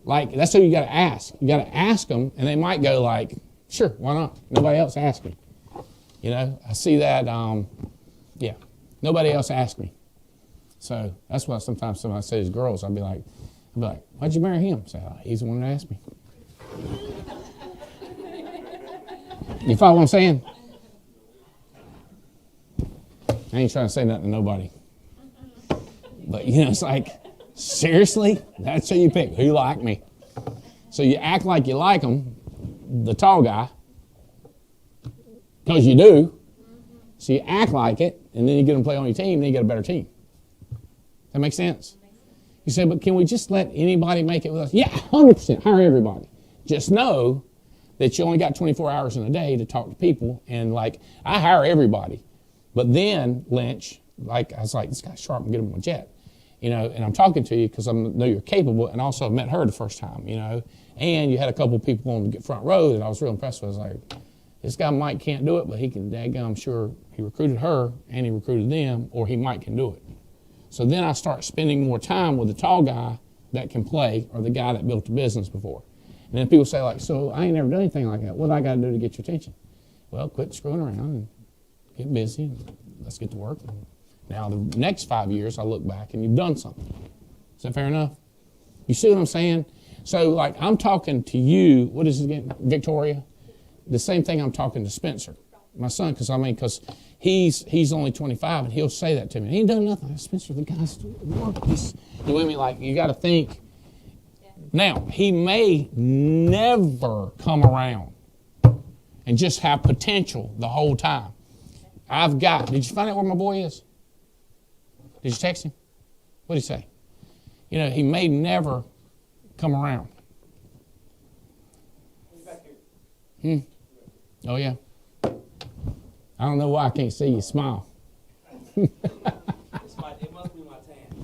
Like, that's who you got to ask. You got to ask them, and they might go like, sure, why not? Nobody else asked me. I see that, nobody else asked me. So that's why sometimes somebody says girls, I'll be like, why'd you marry him? Say, he's the one that asked me. You follow what I'm saying? I ain't trying to say nothing to nobody. But, it's like, seriously? That's who you pick. Who like me? So you act like you like him, the tall guy, because you do. So you act like it, and then you get him to play on your team, and then you get a better team. That make sense? You say, but can we just let anybody make it with us? Yeah, 100%. Hire everybody. Just know that you only got 24 hours in a day to talk to people. And like, I hire everybody. But then Lynch, like, I was like, this guy's sharp and get him on a jet. You know, and I'm talking to you because I know you're capable, and also I've met her the first time, you know. And you had a couple of people on the front row that I was real impressed with. I was like, this guy Mike can't do it, but he can, daggone, I'm sure he recruited her and he recruited them, or he Mike can do it. So then I start spending more time with the tall guy that can play, or the guy that built the business before. And then people say, like, so I ain't never done anything like that. What do I got to do to get your attention? Well, quit screwing around and get busy, and let's get to work. Now, the next 5 years, I look back, and you've done something. Is that fair enough? You see what I'm saying? So, like, I'm talking to you, what is it again, Victoria? The same thing I'm talking to Spencer, my son, because he's only 25, and he'll say that to me. He ain't done nothing. Spencer, the guy's work. You know what I mean? Like, you got to think. Now, he may never come around and just have potential the whole time. Did you find out where my boy is? Did you text him? What did he say? You know, he may never come around. He's back here. Oh, yeah. I don't know why I can't see you smile. It must be my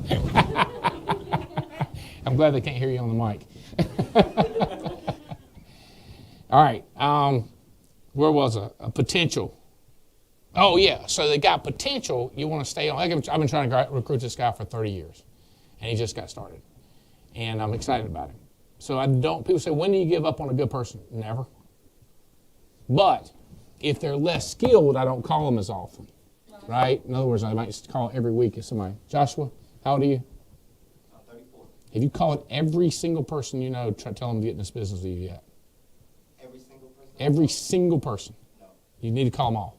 tan. I'm glad they can't hear you on the mic. All right. Where was a potential? Oh, yeah. So they got potential. You want to stay on. I've been trying to recruit this guy for 30 years, and he just got started. And I'm excited about him. So people say, when do you give up on a good person? Never. But if they're less skilled, I don't call them as often, right? In other words, I might call every week if somebody. Joshua, how old are you? I'm 34. Have you called every single person you know, tell them to get in this business with you yet? Every single person? Every single person. No. You need to call them all.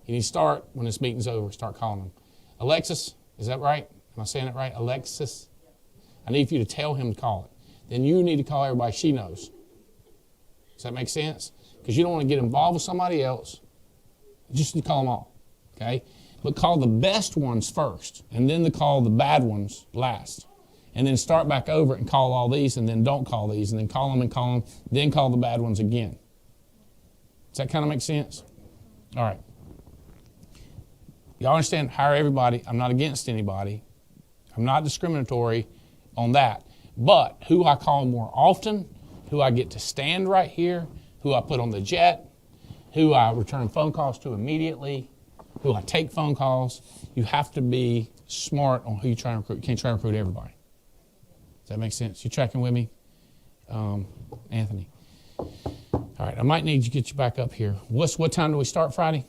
You need to start, when this meeting's over, start calling them. Alexis, is that right? Am I saying it right? Alexis? I need for you to tell him to call it. Then you need to call everybody she knows. Does that make sense? Because you don't want to get involved with somebody else. You just need to call them all, okay? But call the best ones first, and then call the bad ones last. And then start back over and call all these, and then don't call these, and then call them, then call the bad ones again. Does that kind of make sense? All right. Y'all understand? Hire everybody. I'm not against anybody. I'm not discriminatory on that. But who I call more often, who I get to stand right here, who I put on the jet, who I return phone calls to immediately, who I take phone calls, you have to be smart on who you try to recruit. You can't try to recruit everybody. Does that make sense? You tracking with me, Anthony? All right, I might need to get you back up here. What time do we start Friday?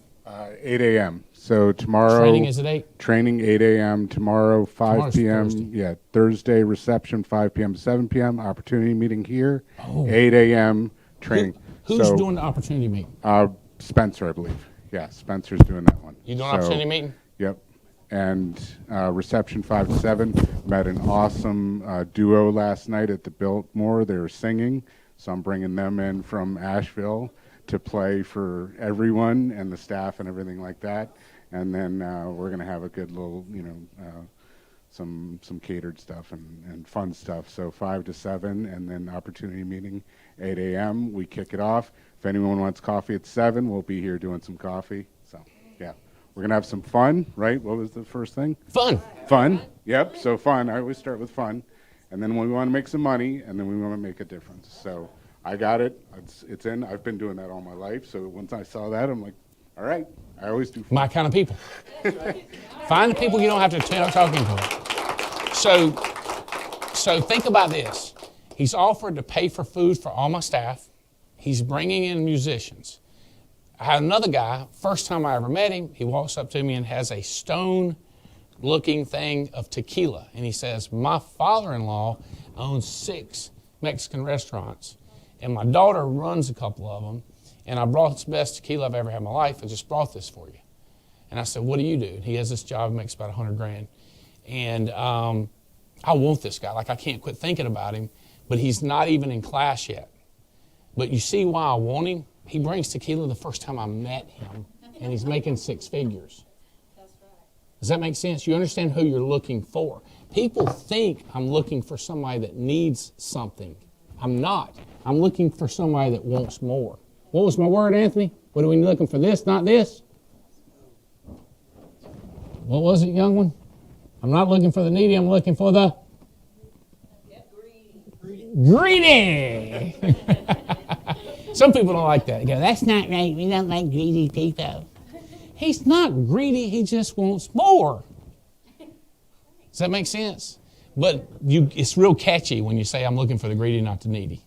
8 a.m. So tomorrow. Training is at 8? Training 8 a.m. Tomorrow, 5 Tomorrow's p.m. Thursday. Yeah, Thursday reception, 5 p.m. to 7 p.m. Opportunity meeting here, Oh. 8 a.m. training. Who's doing the opportunity meeting? Spencer, I believe. Yeah, Spencer's doing that one. You doing opportunity meeting? Yep. And reception 5 to 7. Met an awesome duo last night at the Biltmore. They were singing, so I'm bringing them in from Asheville to play for everyone and the staff and everything like that. And then we're going to have a good little, some catered stuff and fun stuff. So 5 to 7, and then opportunity meeting 8 a.m. We kick it off. If anyone wants coffee at 7, we'll be here doing some coffee. So, yeah. We're going to have some fun, right? What was the first thing? Fun. Fun. Yep, so fun. I always start with fun. And then we want to make some money, and then we want to make a difference. So I got it. It's in. I've been doing that all my life. So once I saw that, I'm like, all right. I always do fun. My kind of people. Find the people you don't have to talking to. So think about this. He's offered to pay for food for all my staff. He's bringing in musicians. I had another guy, first time I ever met him, he walks up to me and has a stone-looking thing of tequila. And he says, my father-in-law owns 6 Mexican restaurants, and my daughter runs a couple of them, and I brought the best tequila I've ever had in my life. I just brought this for you. And I said, what do you do? And he has this job, makes about $100,000. And I want this guy. Like, I can't quit thinking about him, but he's not even in class yet. But you see why I want him? He brings tequila the first time I met him, and he's making 6 figures. That's right. Does that make sense? You understand who you're looking for. People think I'm looking for somebody that needs something. I'm not. I'm looking for somebody that wants more. What was my word, Anthony? What are we looking for? This, not this? What was it, young one? I'm not looking for the needy. I'm looking for the greedy. Some people don't like that. They go, that's not right. We don't like greedy people. He's not greedy. He just wants more. Does that make sense? But it's real catchy when you say, I'm looking for the greedy, not the needy.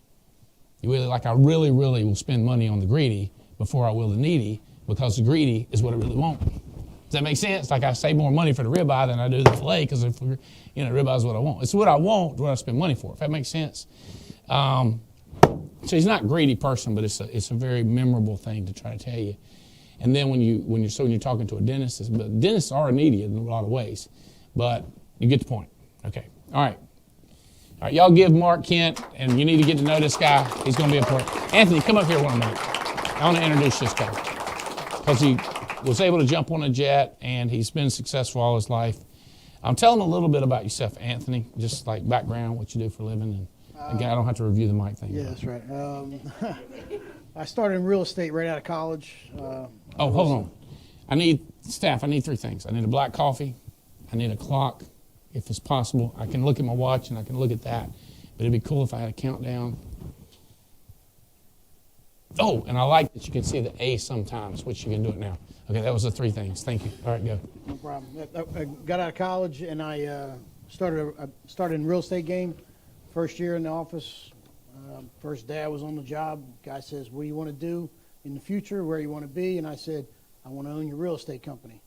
You really like, I really, really will spend money on the greedy before I will the needy, because the greedy is what I really want. Does that make sense? Like, I save more money for the ribeye than I do the filet, because ribeye is what I want. It's what I want, what I spend money for. If that makes sense. So he's not a greedy person, but it's a very memorable thing to try to tell you. And then when you're talking to a dentist, but dentists are needy in a lot of ways, but you get the point. Okay. All right. All right. Y'all give Mark Kent, and you need to get to know this guy. He's going to be important. Anthony, come up here 1 minute. I want to introduce this guy because he was able to jump on a jet, and he's been successful all his life. Tell him a little bit about yourself, Anthony, just like background, what you do for a living. And again, I don't have to review the mic thing. Yeah, that's right. I started in real estate right out of college. Hold on. I need 3 things. I need a black coffee. I need a clock, if it's possible. I can look at my watch and I can look at that. But it'd be cool if I had a countdown. Oh, and I like that you can see the A sometimes, which you can do it now. Okay, that was the 3 things. Thank you. All right, go. No problem. I got out of college and I started in real estate game. First year in the office. First day I was on the job. Guy says, what do you want to do in the future? Where you want to be? And I said, I want to own your real estate company.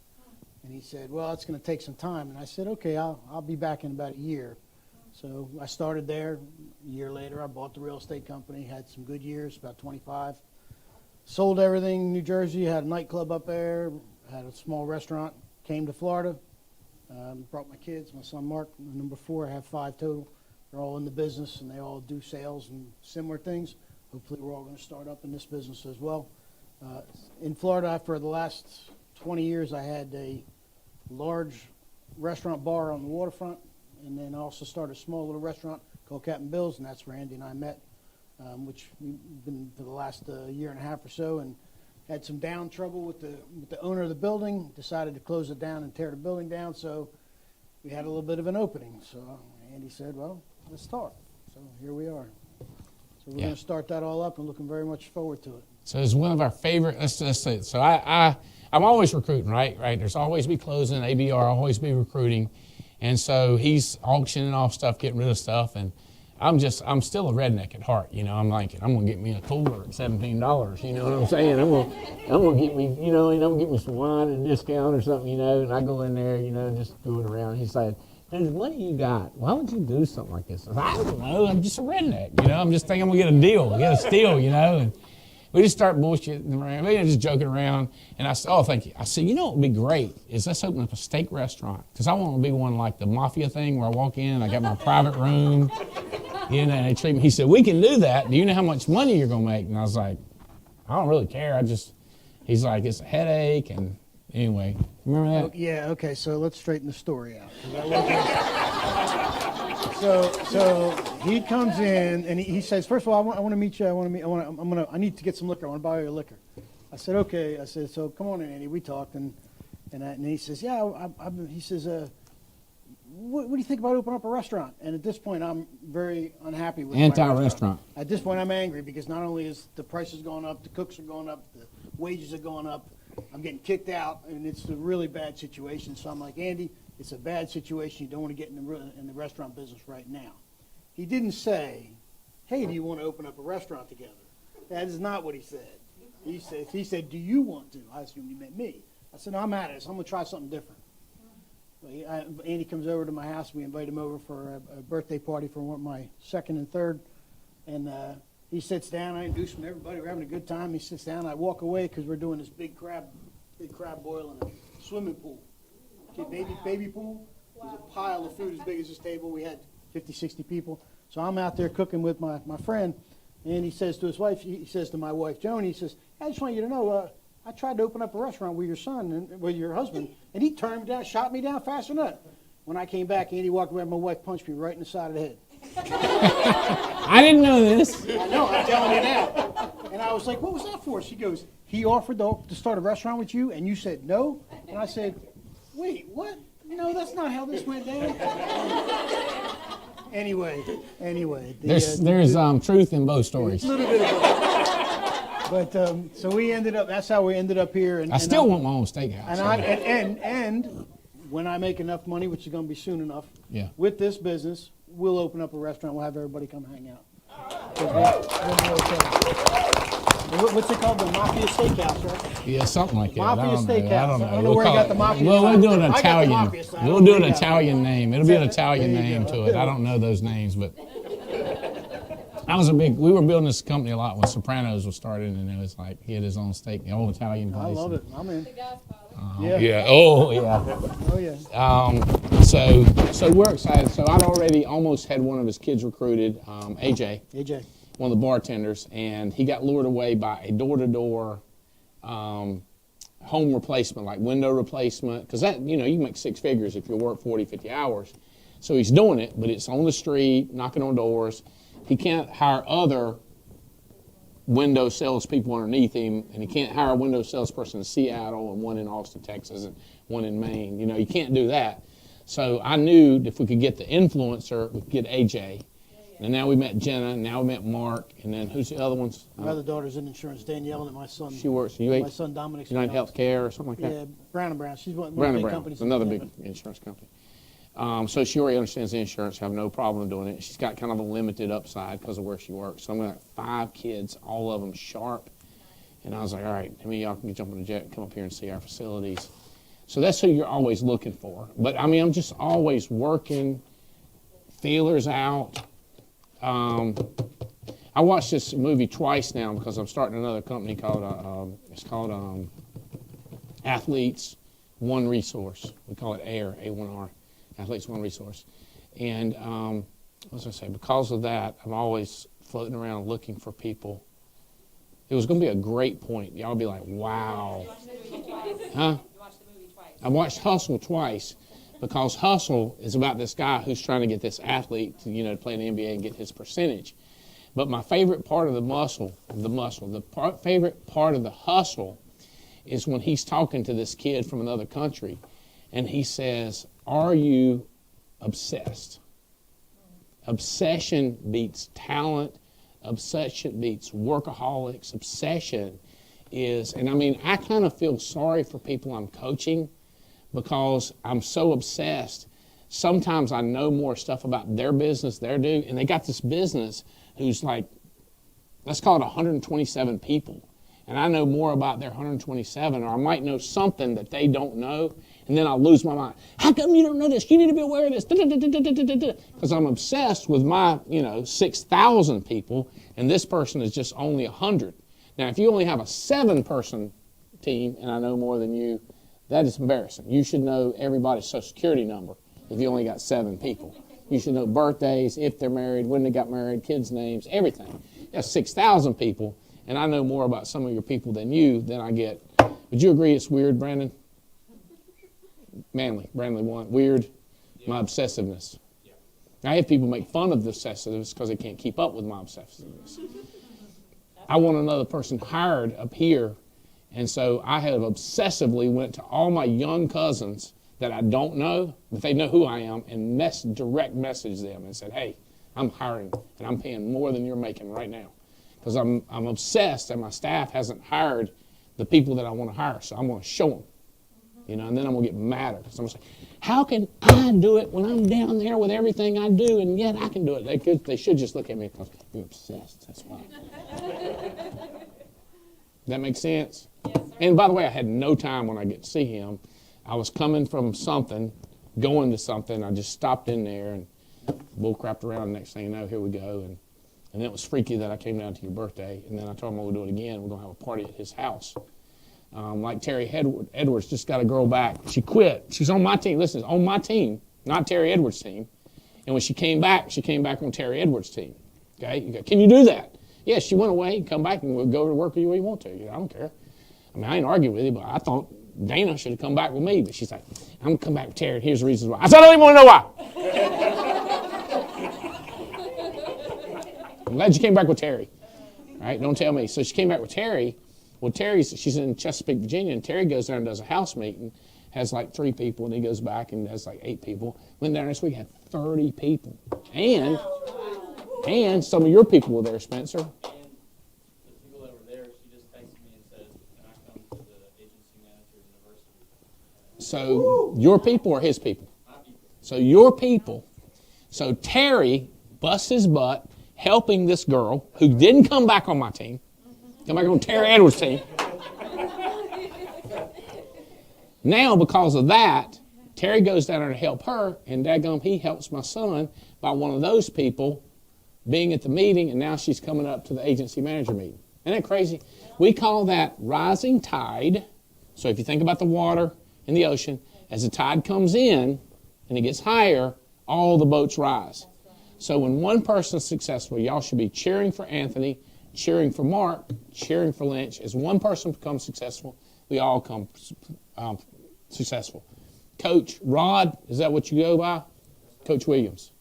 And he said, well, it's going to take some time. And I said, okay, I'll be back in about a year. So I started there. A year later, I bought the real estate company, had some good years, about 25. Sold everything in New Jersey, had a nightclub up there, had a small restaurant, came to Florida, brought my kids, my son Mark, number 4, I have 5 total. They're all in the business, and they all do sales and similar things. Hopefully, we're all going to start up in this business as well. In Florida, for the last 20 years, I had a large restaurant bar on the waterfront, and then I also started a small little restaurant called Captain Bill's, and that's where Andy and I met, which we've been for the last year and a half or so, and had some down trouble with the owner of the building, decided to close it down and tear the building down, so we had a little bit of an opening. So Andy said, well, let's start. So here we are. So we're going to start that all up and looking very much forward to it. So it's one of our favorite, let's say it. So I'm always recruiting, right? There's always be closing, ABR, always be recruiting. And so he's auctioning off stuff, getting rid of stuff. And I'm still a redneck at heart. I'm like, I'm going to get me a cooler at $17. You know what I'm saying? I'm going to get me, I'm going to get me some wine at a discount or something, and I go in there, just do it around. He's like, there's money you got. Why would you do something like this? I don't know. I'm just a redneck. I'm just thinking I'm going to get a deal, get a steal, and we just start bullshitting around. We're just joking around. And I said, oh, thank you. I said, what would be great is let's open up a steak restaurant. Because I want to be one like the mafia thing where I walk in, I got my private room, and they treat me. He said, we can do that. Do you know how much money you're going to make? And I was like, I don't really care. He's like, it's a headache. And anyway, remember that? Oh, yeah, okay, so let's straighten the story out. So he comes in and he says, first of all, I want to meet you. I need to get some liquor. I want to buy you liquor. I said, okay. I said, so come on in, Andy. We talked and he says, yeah. He says, what do you think about opening up a restaurant? And at this point, I'm very unhappy with anti-restaurant. At this point, I'm angry because not only is the prices going up, the cooks are going up, the wages are going up. I'm getting kicked out, and it's a really bad situation. So I'm like, Andy, it's a bad situation. You don't want to get in the restaurant business right now. He didn't say, hey, do you want to open up a restaurant together? That is not what he said. He said, do you want to? I assumed he meant me. I said, no, I'm at it. So I'm going to try something different. Andy comes over to my house. We invite him over for a birthday party for my second and third. And he sits down. I introduce him to everybody. We're having a good time. He sits down. I walk away because we're doing this big crab boil in a swimming pool. Okay, baby pool. There's a pile of food as big as this table. We had 50, 60 people. So I'm out there cooking with my friend. And he says to his wife, he says to my wife, Joan, he says, I just want you to know, I tried to open up a restaurant with your son and with your husband, and he turned me down, shot me down fast enough. When I came back, Andy walked away, my wife punched me right in the side of the head. I didn't know this. I know, I'm telling you now. And I was like, what was that for? She goes, he offered to start a restaurant with you, and you said no? And I said, wait, what? No, that's not how this went down. Anyway. There's truth in both stories. A little bit of both. But, so we ended up, that's how we ended up here. And, I still want my own steakhouse. And when I make enough money, which is going to be soon enough, Yeah. with this business, we'll open up a restaurant. We'll have everybody come hang out. What's it called? The Mafia Steakhouse, right? Yeah, something like that. Mafia Steakhouse. I don't know. I don't know where you got the Mafia Well, we'll side. do an I got the Italian. Mafia side. I We'll don't do know an where you got it. Italian name. It'll be an Italian There you name go. to it. I don't know those names, but we were building this company a lot when Sopranos was started, and it was like he had his own steak, the old Italian place. I love it. I'm in. Yeah. Oh, yeah. Oh, yeah. So we're excited. So I'd already almost had one of his kids recruited, AJ, one of the bartenders, and he got lured away by a door-to-door home replacement, like window replacement, because that, you can make six figures if you work 40, 50 hours. So he's doing it, but it's on the street, knocking on doors. He can't hire other window salespeople underneath him, and he can't hire a window salesperson in Seattle and one in Austin, Texas, and one in Maine. You can't do that. So I knew if we could get the influencer, we could get AJ. And now we met Jenna, and now we met Mark, and then who's the other ones? My other daughter's in insurance, Danielle, and my son. She works. My son Dominic's. United Healthcare or something like that. Yeah, Brown & Brown. She's one of Brown the & big Brown, companies. another big insurance company. So she already understands the insurance, have no problem doing it. She's got kind of a limited upside because of where she works. So I'm going to have 5 kids, all of them sharp. And I was like, all right, y'all can jump on a jet and come up here and see our facilities. So that's who you're always looking for. But, I'm just always working, feelers out. I watched this movie twice now because I'm starting another company called, Athletes One Resource. We call it AIR, A1R. Athletes One Resource. And what was I say? Because of that, I'm always floating around looking for people. It was going to be a great point. Y'all be like, wow. You watched the movie twice. Huh? You watched the movie twice. I watched Hustle twice because Hustle is about this guy who's trying to get this athlete to play in the NBA and get his percentage. But my favorite part of favorite part of the hustle is when he's talking to this kid from another country, and he says, are you obsessed? Obsession beats talent. Obsession beats workaholics. Obsession is, and I kind of feel sorry for people I'm coaching because I'm so obsessed. Sometimes I know more stuff about their business, and they got this business who's like, let's call it 127 people. And I know more about their 127, or I might know something that they don't know, and then I'll lose my mind. How come you don't know this? You need to be aware of this. Because I'm obsessed with my, 6,000 people, and this person is just only 100. Now, if you only have a 7-person team, and I know more than you, that is embarrassing. You should know everybody's Social Security number if you only got 7 people. You should know birthdays, if they're married, when they got married, kids' names, everything. That's 6,000 people, and I know more about some of your people than I get. Would you agree it's weird, Brandon? Brandley one. Weird, yeah. My obsessiveness. Yeah. I have people make fun of the obsessiveness because they can't keep up with my obsessiveness. I want another person hired up here, and so I have obsessively went to all my young cousins that I don't know, but they know who I am, and direct message them and said, hey, I'm hiring, and I'm paying more than you're making right now. Because I'm obsessed, and my staff hasn't hired the people that I want to hire, so I'm going to show them. And then I'm going to get madder. So I'm going to say, how can I do it when I'm down there with everything I do, and yet I can do it? They should just look at me and go, you're obsessed, that's why. That makes sense? Yes, sir. And by the way, I had no time when I get to see him. I was coming from something, going to something. I just stopped in there and bull crapped around. Next thing you know, here we go. And it was freaky that I came down to your birthday. And then I told him we'll do it again. We're going to have a party at his house. Like Terry Edwards just got a girl back. She quit. She's on my team. Listen, on my team, not Terry Edwards' team. And when she came back on Terry Edwards' team. Okay? You go, can you do that? Yeah, she went away. Come back and we'll go to work with you where you want to. I don't care. I ain't arguing with you, but I thought Dana should have come back with me. But she's like, I'm going to come back with Terry, and here's the reasons why. I said, I don't even want to know why. glad you came back with Terry. All right, don't tell me. So she came back with Terry. Well, she's in Chesapeake, Virginia, and Terry goes there and does a house meeting, has like 3 people, and he goes back and has like 8 people. Went down this week, had 30 people. And some of your people were there, Spencer. And the people that were there, she just texted me and said, can I come to the agency manager university? So your people or his people? My people. So your people. So Terry busts his butt helping this girl who didn't come back on my team. Come back on Terry Edwards' team. Now, because of that, Terry goes down there to help her, and daggum, he helps my son by one of those people being at the meeting, and now she's coming up to the agency manager meeting. Isn't that crazy? We call that rising tide. So if you think about the water in the ocean, as the tide comes in and it gets higher, all the boats rise. So when one person is successful, y'all should be cheering for Anthony, cheering for Mark, cheering for Lynch. As one person becomes successful, we all come successful. Coach Rod, is that what you go by? Coach Williams.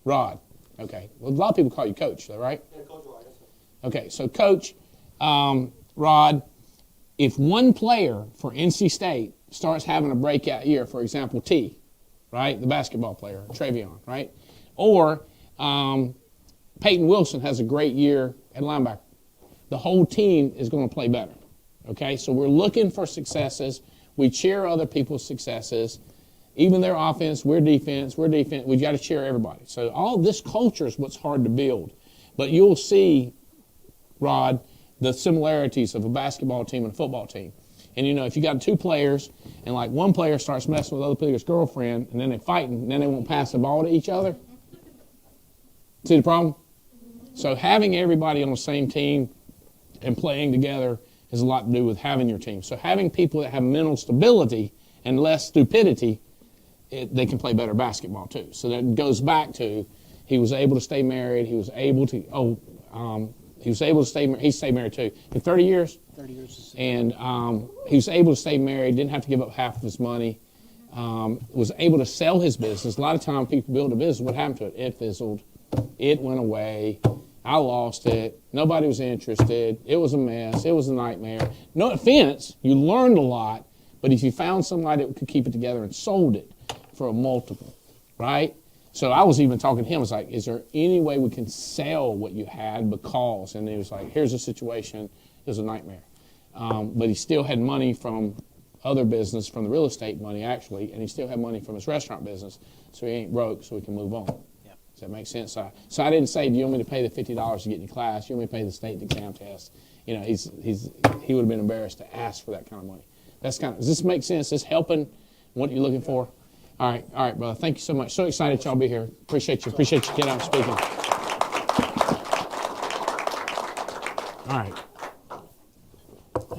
Rod. Okay. Well, a lot of people call you Coach, though, right? Yeah, Coach Rod, yes, sir. Okay. So, Coach Rod, if one player for NC State starts having a breakout year, for example, T, right, the basketball player, Travion, right, or Peyton Wilson has a great year at linebacker, the whole team is going to play better. Okay, so we're looking for successes. We cheer other people's successes. Even their offense, we're defense. We've got to cheer everybody. So all this culture is what's hard to build. But you'll see, Rod, the similarities of a basketball team and a football team. And, you know, if you got 2 players and, like, one player starts messing with the other player's girlfriend and then they're fighting and then they won't pass the ball to each other, see the problem? So having everybody on the same team and playing together has a lot to do with having your team. So having people that have mental stability and less stupidity, they can play better basketball too. So that goes back to he was able to stay married. He was able to he stayed married too for 30 years. 30 years. And he was able to stay married. Didn't have to give up half of his money. Was able to sell his business. A lot of times people build a business. What happened to it? It fizzled. It went away. I lost it. Nobody was interested. It was a mess. It was a nightmare. No offense, you learned a lot, but if you found somebody that could keep it together and sold it for a multiple, right? So I was even talking to him. I was like, is there any way we can sell what you had because? And he was like, here's the situation. It was a nightmare. But he still had money from other business, from the real estate money actually, and he still had money from his restaurant business, so he ain't broke, so he can move on. Does that make sense? So I didn't say, do you want me to pay the $50 to get in your class? You want me to pay the state exam test? You know, he would have been embarrassed to ask for that kind of money. Does this make sense? Is this helping what you're looking for? All right, brother. Thank you so much. So excited y'all be here. Appreciate you getting out and speaking. All right.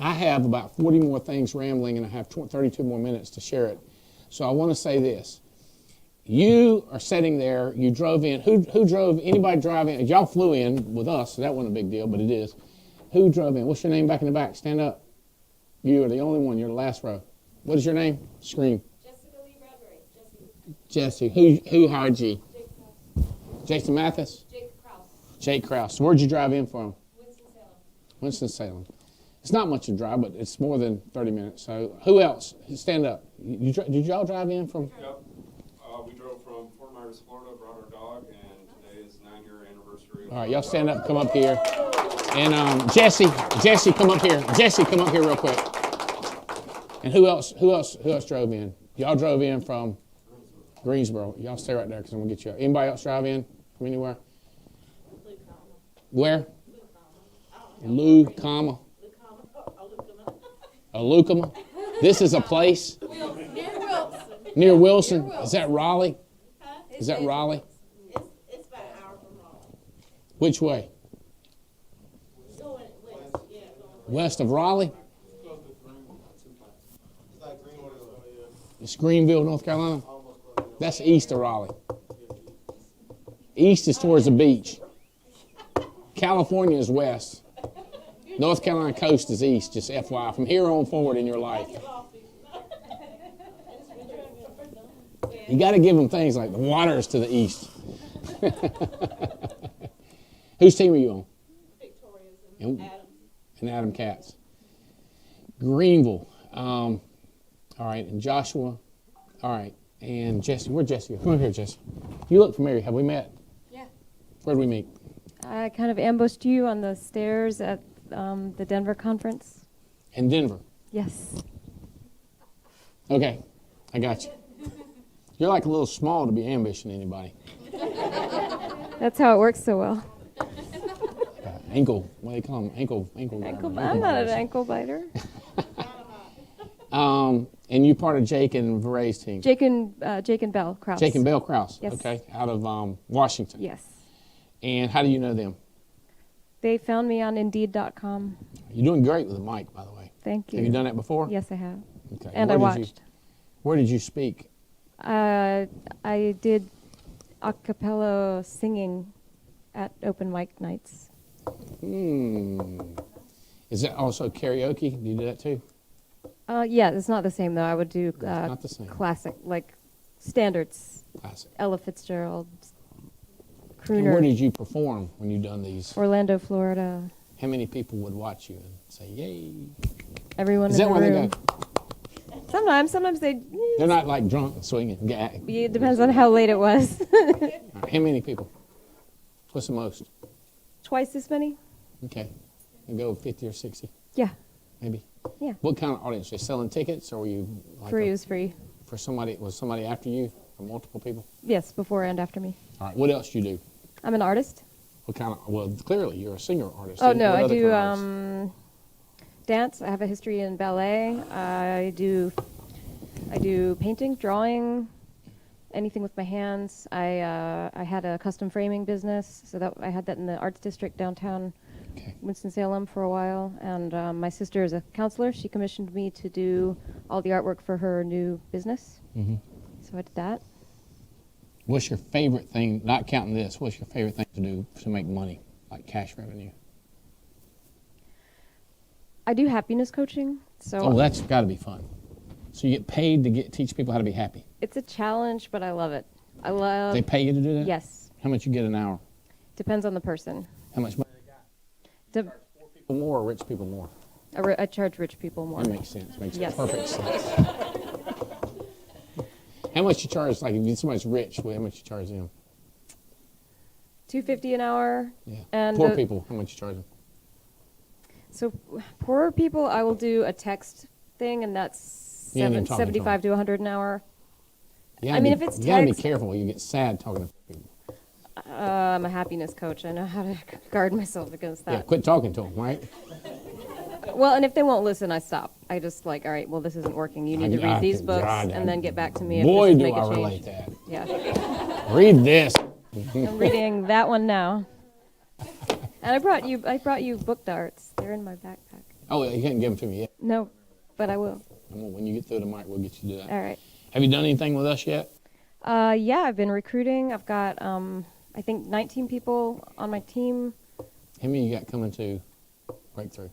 I have about 40 more things rambling, and I have 32 more minutes to share it. So I want to say this. You are sitting there, you drove in. Who drove? Anybody drive in? Y'all flew in with us, so that wasn't a big deal, but it is. Who drove in? What's your name back in the back? Stand up. You are the only one. You're the last row. What is your name? Scream. Jessica Lee Bradbury. Jesse. Jesse. Who hired you? Jake Krause. Jason Mathis? Jake Krause. Jake Krause. Where'd you drive in from? Winston-Salem. Winston-Salem. It's not much of a drive, but it's more than 30 minutes. So who else? Stand up. Did y'all drive in from? Yep. We drove from Fort Myers, Florida, brought our dog, and today is 9-year anniversary. All right, y'all stand up, come up here. And Jesse, come up here. Jesse, come up here real quick. And who else drove in? Y'all drove in from Greensboro. Y'all stay right there because I'm going to get you out. Anybody else drive in from anywhere? Where? Lucama. Lucama. This is a place? Near Wilson. Is that Raleigh? Is that Raleigh? It's about an hour from Raleigh. Which way? Going west, yeah. West of Raleigh? It's like Greenwood. It's Greenville, North Carolina? That's east of Raleigh. East is towards the beach. California is west. North Carolina coast is east, just FYI. From here on forward in your life. You got to give them things like the water is to the east. Whose team are you on? Victoria's And- and Adams. And Adam Katz. Greenville. All right, and Joshua. All right, and Jesse. Where's Jesse? Come over here, Jesse. You look familiar. Have we met? Yeah. Where did we meet? I kind of ambushed you on the stairs at the Denver conference. In Denver. Yes. Okay, I got you. You're like a little small to be ambushing anybody. That's how it works so well. Ankle, what do they call them? Ankle. I'm not an ankle biter. And you part of Jake and Varay's team. Jake and Bell Krause. Jake and Bell Krause. Yes. Okay, out of Washington. Yes. And how do you know them? They found me on Indeed.com. You're doing great with the mic, by the way. Thank you. Have you done that before? Yes, I have. Okay. And I watched. Where did you speak? I did a cappella singing at open mic nights. Is that also karaoke? Do you do that too? Yeah, it's not the same though. I would do not the same. classic, like standards, Classic. Ella Fitzgerald, And where crooner, did you perform when you done these? Orlando, Florida. How many people would watch you and say, yay? Everyone Is in that the where room. they go? Sometimes they. They're not like drunk and swinging. It depends on how late it was. All right, how many people? What's the most? Twice this many? Okay. We go 50 or 60, Yeah, maybe. yeah. What kind of audience? They selling tickets, or were you like Free is free. for somebody? Was somebody after you, or multiple people? Yes, before and after me. All right. What else do you do? I'm an artist. What kind of? Well, clearly you're a singer artist. Oh no, What I other do kind of artist? dance. I have a history in ballet. I do painting, drawing, anything with my hands. I had a custom framing business, so that I had that in the arts district downtown Okay. Winston-Salem for a while. And my sister is a counselor. She commissioned me to do all the artwork for her new business. Mm-hmm. So I did that. What's your favorite thing? Not counting this. What's your favorite thing to do to make money, like cash revenue? I do happiness coaching. So Oh, that's got to be fun. So you get paid to teach people how to be happy. it's a challenge, but I love it. I love. They pay you to do that? Yes. How much you get an hour? Depends on the person. How much money? De- People more or rich people more? I charge rich people more. That makes sense. Makes Yes. perfect sense. How much you charge? Like if somebody's rich, how much you charge them? $250 an hour. Yeah. And Poor people, how much you charge them? So poorer people, I will do a text thing, and that's You ain't even talking to 75 to 100 an hour. You I gotta mean, be- if it's you gotta be text- careful. You get sad talking to people. I'm a happiness coach. I know how to guard myself against Yeah, that. quit talking to them, right? Well, and if they won't listen, I stop. I just like, all right, well, this isn't working. You need to read these books God, and then get back to me. Boy, if do this I make a relate change. that. Yeah, Read this. I'm reading that one now. And I brought you book darts. They're in my backpack. Oh, you can't give them to me yet. No, but I will. When you get through the mic, we'll get you to do that. All right. Have you done anything with us yet? Yeah, I've been recruiting. I've got, I think, 19 people on my team. How many you got coming to Breakthrough?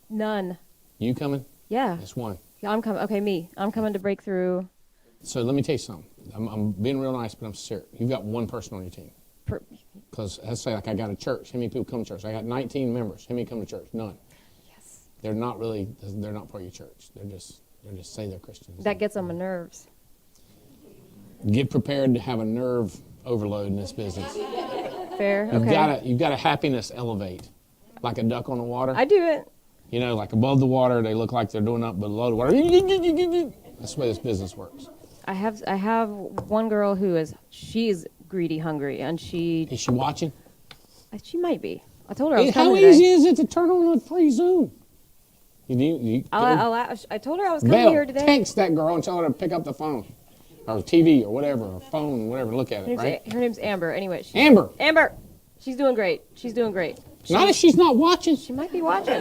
None. You coming? Yeah. That's one. Yeah, I'm coming. Okay, me. I'm coming to Breakthrough. So let me tell you something. I'm being real nice, but I'm sincere. You've got one person on your team. Because let's say like I got a church. How many people come to church? I got 19 members. How many come to church? None. Yes. They're not part of your church. They're just say they're Christians. That gets on my nerves. Get prepared to have a nerve overload in this business. Fair. Okay. You've got a happiness elevate, like a duck on the water. I do it. You know, like above the water, they look like they're doing up, but below the water, that's the way this business works. I have one girl she's greedy, hungry, and Is she watching? she might be. I told her I was How coming easy today. is it to turn on a free Zoom? I told her I was coming Belle, here today. text that girl and tell her to pick up the phone, or TV, or whatever, or phone, whatever. Look at it, right? Her name's Amber. Anyway, Amber. Amber, she's doing great. She's doing great. Not if she's not watching. She might be watching.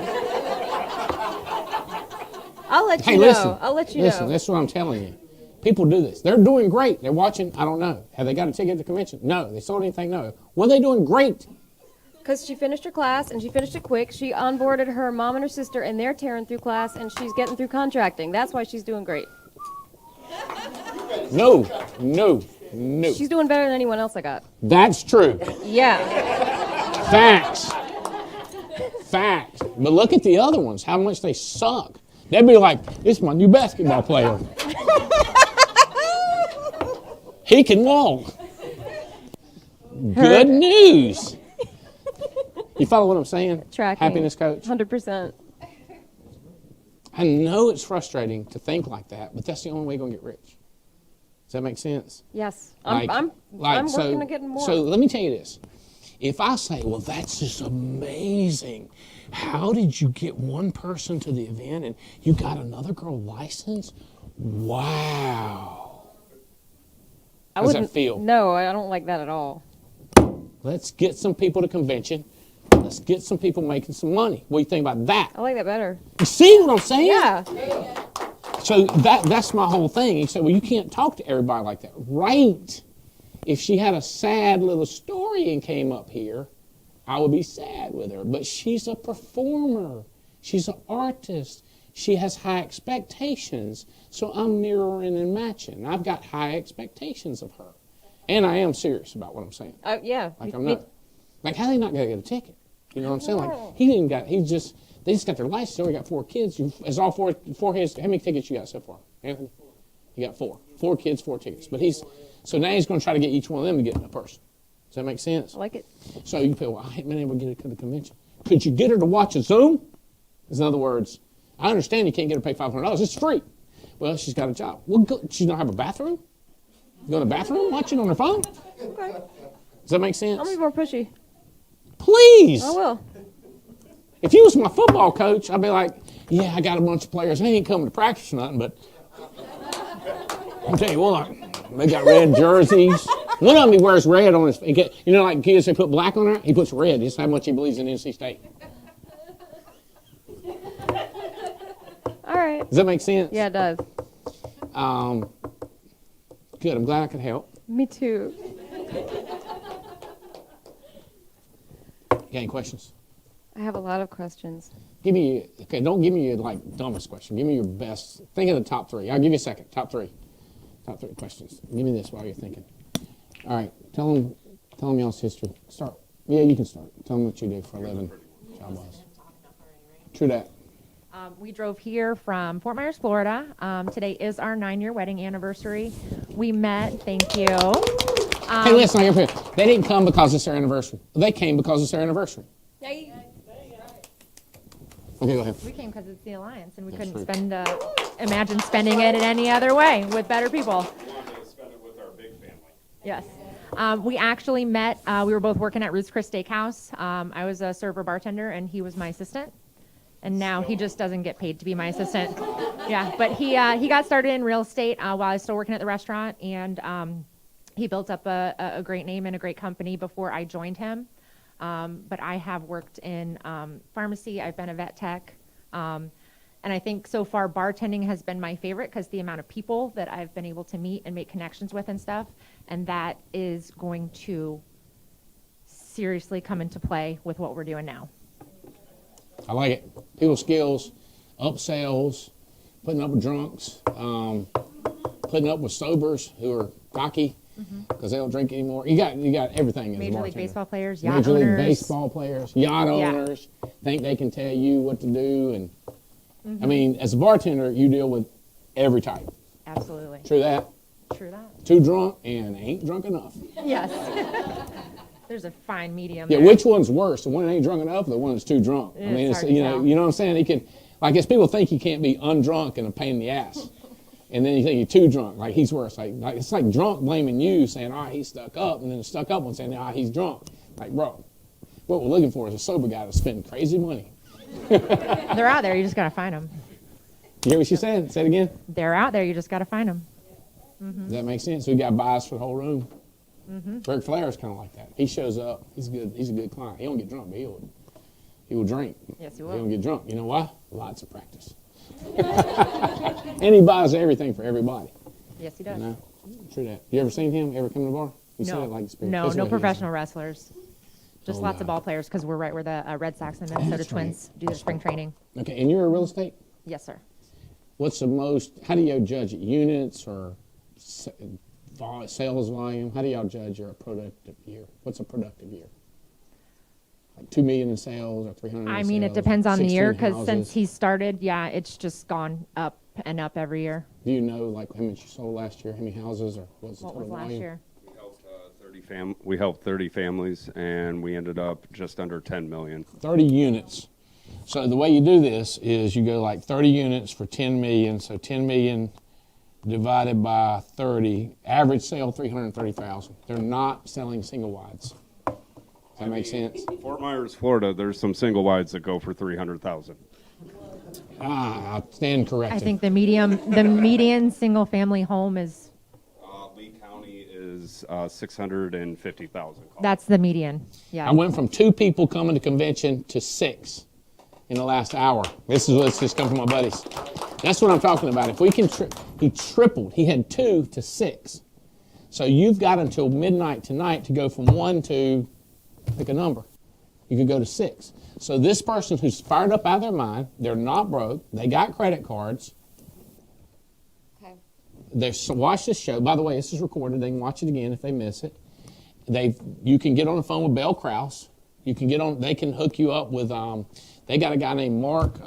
I'll let you Hey, know. listen. I'll let you Listen, know. that's what I'm telling you. People do this. They're doing great. They're watching. I don't know. Have they got a ticket to the convention? No. They sold anything? No. Well, they doing great. Because she finished her class, and she finished it quick. She onboarded her mom and her sister, and they're tearing through class, and she's getting through contracting. That's why she's doing great. No. She's doing better than anyone else I got. That's true. Yeah. Facts. Facts. But look at the other ones, how much they suck. They'd be like, this is my new basketball player. He can walk. Good news. You follow what I'm saying? Tracking. Happiness coach. 100%. I know it's frustrating to think like that, but that's the only way you're going to get rich. Does that make sense? Yes. I'm working to get more. So let me tell you this. If I say, well, that's just amazing. How did you get one person to the event and you got another girl licensed? Wow. How does that feel? No, I don't like that at all. Let's get some people to convention. Let's get some people making some money. What do you think about that? I like that better. You see what I'm saying? Yeah. So that's my whole thing. He said, well, you can't talk to everybody like that. Right. If she had a sad little story and came up here, I would be sad with her. But she's a performer. She's an artist. She has high expectations. So I'm mirroring and matching. I've got high expectations of her. And I am serious about what I'm saying. Yeah. Like I'm not. Like how they not going to get a ticket? You know what I'm saying? Like they just got their license. They already got 4 kids. Is all four his? How many tickets you got so far, Anthony? You got 4. 4 kids, 4 tickets. But so now he's going to try to get each one of them to get a person. Does that make sense? I like it. So you feel, well, I haven't been able to get her to the convention. Could you get her to watch a Zoom? In other words, I understand you can't get her to pay $500. It's free. Well, she's got a job. Well, she don't have a bathroom? Go to the bathroom, watch it on her phone? Okay. Does that make sense? I'll be more pushy. Please. I will. If you was my football coach, I'd be like, yeah, I got a bunch of players. They ain't coming to practice or nothing, but I'll tell you what, they got red jerseys. One of them, he wears red on his, you know, like kids, they put black on there? He puts red. This is how much he believes in NC State. All right. Does that make sense? Yeah, it does. Good. I'm glad I could help. Me too. Got any questions? I have a lot of questions. Don't give me your dumbest question. Give me your best. Think of the top 3. I'll give you a second. Top 3 questions. Give me this while you're thinking. All right. Tell them y'all's history. Start. Yeah, you can start. Tell them what you do for a living. Job-wise. True that. We drove here from Fort Myers, Florida. Today is our 9-year wedding anniversary. We met. Thank you. Hey, listen, they didn't come because it's their anniversary. They came because it's their anniversary. Okay, go ahead. We came because it's the Alliance, and we That's couldn't right. imagine spending it in any other way with better people. We wanted to spend it with our big family. Yes. We actually met, we were both working at Ruth's Chris Steakhouse. I was a server bartender, and he was my assistant. And now he just doesn't get paid to be my assistant. Yeah, but he got started in real estate while I was still working at the restaurant, and he built up a great name and a great company before I joined him. But I have worked in pharmacy. I've been a vet tech. And I think so far bartending has been my favorite because the amount of people that I've been able to meet and make connections with and stuff. And that is going to seriously come into play with what we're doing now. I like it. People skills, upsells, putting up with drunks, putting up with sobers who are cocky because they don't drink anymore. You got everything as a Major bartender. League Baseball players, yacht Major owners. League Baseball players, yacht owners think they can tell you what to do. And I mean, as a bartender, you deal with every type. Absolutely. True that. True that. Too drunk and ain't drunk enough. Yes. There's a fine medium Yeah, there. which one's worse? The one that ain't drunk enough or the one that's too drunk? I mean, It's it's, hard to you know tell. what I'm saying? He can, like, as people think you can't be undrunk and a pain in the ass. And then you think you're too drunk, like he's worse. Like it's like drunk blaming you, saying, he's stuck up, and then the stuck up one saying, he's drunk. Like, bro, what we're looking for is a sober guy to spend crazy money. They're out there. You just got to find them. You hear what she said? Say it again. They're out there. You just got to find them. Does that make sense? We got bias for the whole room. Ric Flair's kind of like that. He shows up. He's good. He's a good client. He don't get drunk, but he will drink. Yes, he He will. don't get drunk. You know why? Lots of practice. And he buys everything for everybody. Yes, he does. You know? True that. You ever seen him ever come to the bar? You said it like spirit. No, That's no what he is. professional wrestlers. Just Oh, lots of God. ball players because we're right where the Red Sox and Minnesota That's Twins do their spring training. Okay, and you're a real estate? Yes, sir. What's the most, how do you judge it? Units or sales volume? How do y'all judge your productive year? What's a productive year? Like 2 million in sales or 300 I in mean, it sales, depends on the year 16 because since houses? he started, yeah, it's just gone up and up every year. Do you know like how much you sold last year, how many houses, or what's the What total was last volume? year? We helped 30 families, and we ended up just under 10 million. 30 units. So the way you do this is you go like 30 units for 10 million. So 10 million divided by 30, average sale 330,000. They're not selling single wides. Does that make sense? Fort Myers, Florida, there's some single wides that go for 300,000. I stand corrected. I think the median single family home is, Lee County is 650,000. that's the median. Yeah. I went from 2 people coming to convention to 6 in the last hour. This is what's just come from my buddies. That's what I'm talking about. If we can, he tripled. He had 2 to 6. So you've got until midnight tonight to go from 1 to, pick a number. You could go to 6. So this person who's fired up out of their mind, they're not broke, they got credit cards. Okay. They watch this show. By the way, this is recorded. They can watch it again if they miss it. You can get on the phone with Bell Krause. You can get on. They can hook you up with. They got a guy named Mark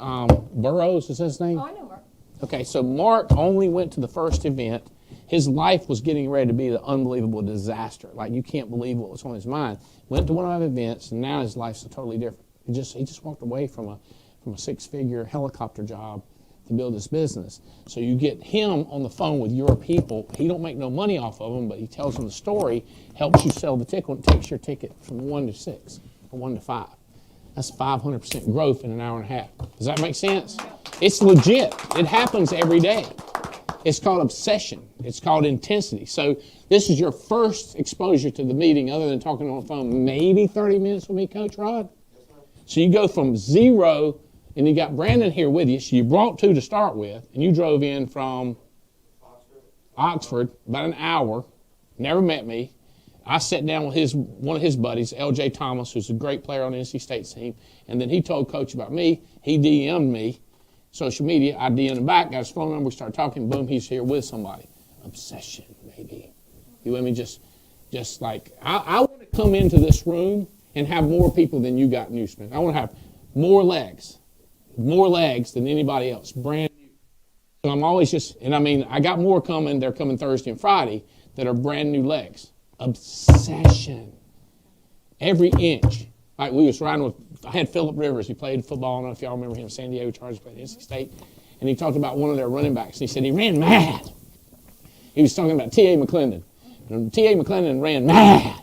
Burrows. Is that his name? Oh, I know Mark. Okay, so Mark only went to the first event. His life was getting ready to be an unbelievable disaster. Like, you can't believe what was on his mind. Went to one of the events, and now his life's totally different. He just walked away from a 6-figure helicopter job to build his business. So you get him on the phone with your people. He don't make no money off of them, but he tells them the story, helps you sell the ticket, and takes your ticket from 1 to 6 or 1 to 5. That's 500% growth in an hour and a half. Does that make sense? It's legit. It happens every day. It's called obsession. It's called intensity. So this is your first exposure to the meeting other than talking on the phone, maybe 30 minutes with me, Coach Rod. So you go from 0, and you got Brandon here with you. So you brought 2 to start with, and you drove in from Oxford about an hour, never met me. I sat down with one of his buddies, L.J. Thomas, who's a great player on the NC State team, and then he told Coach about me. He DM'd me, social media. I DM'd him back, got his phone number, we started talking. Boom, he's here with somebody. Obsession, baby. You with me? Just like, I want to come into this room and have more people than you got in Newsmith. I want to have more legs than anybody else, brand new. So I'm always I got more coming. They're coming Thursday and Friday that are brand new legs. Obsession. Every inch. Like we was riding with, I had Phillip Rivers. He played football. I don't know if y'all remember him. San Diego Chargers, played at NC State. And he talked about one of their running backs. And he said he ran mad. He was talking about T.A. McClendon. And T.A. McClendon ran mad.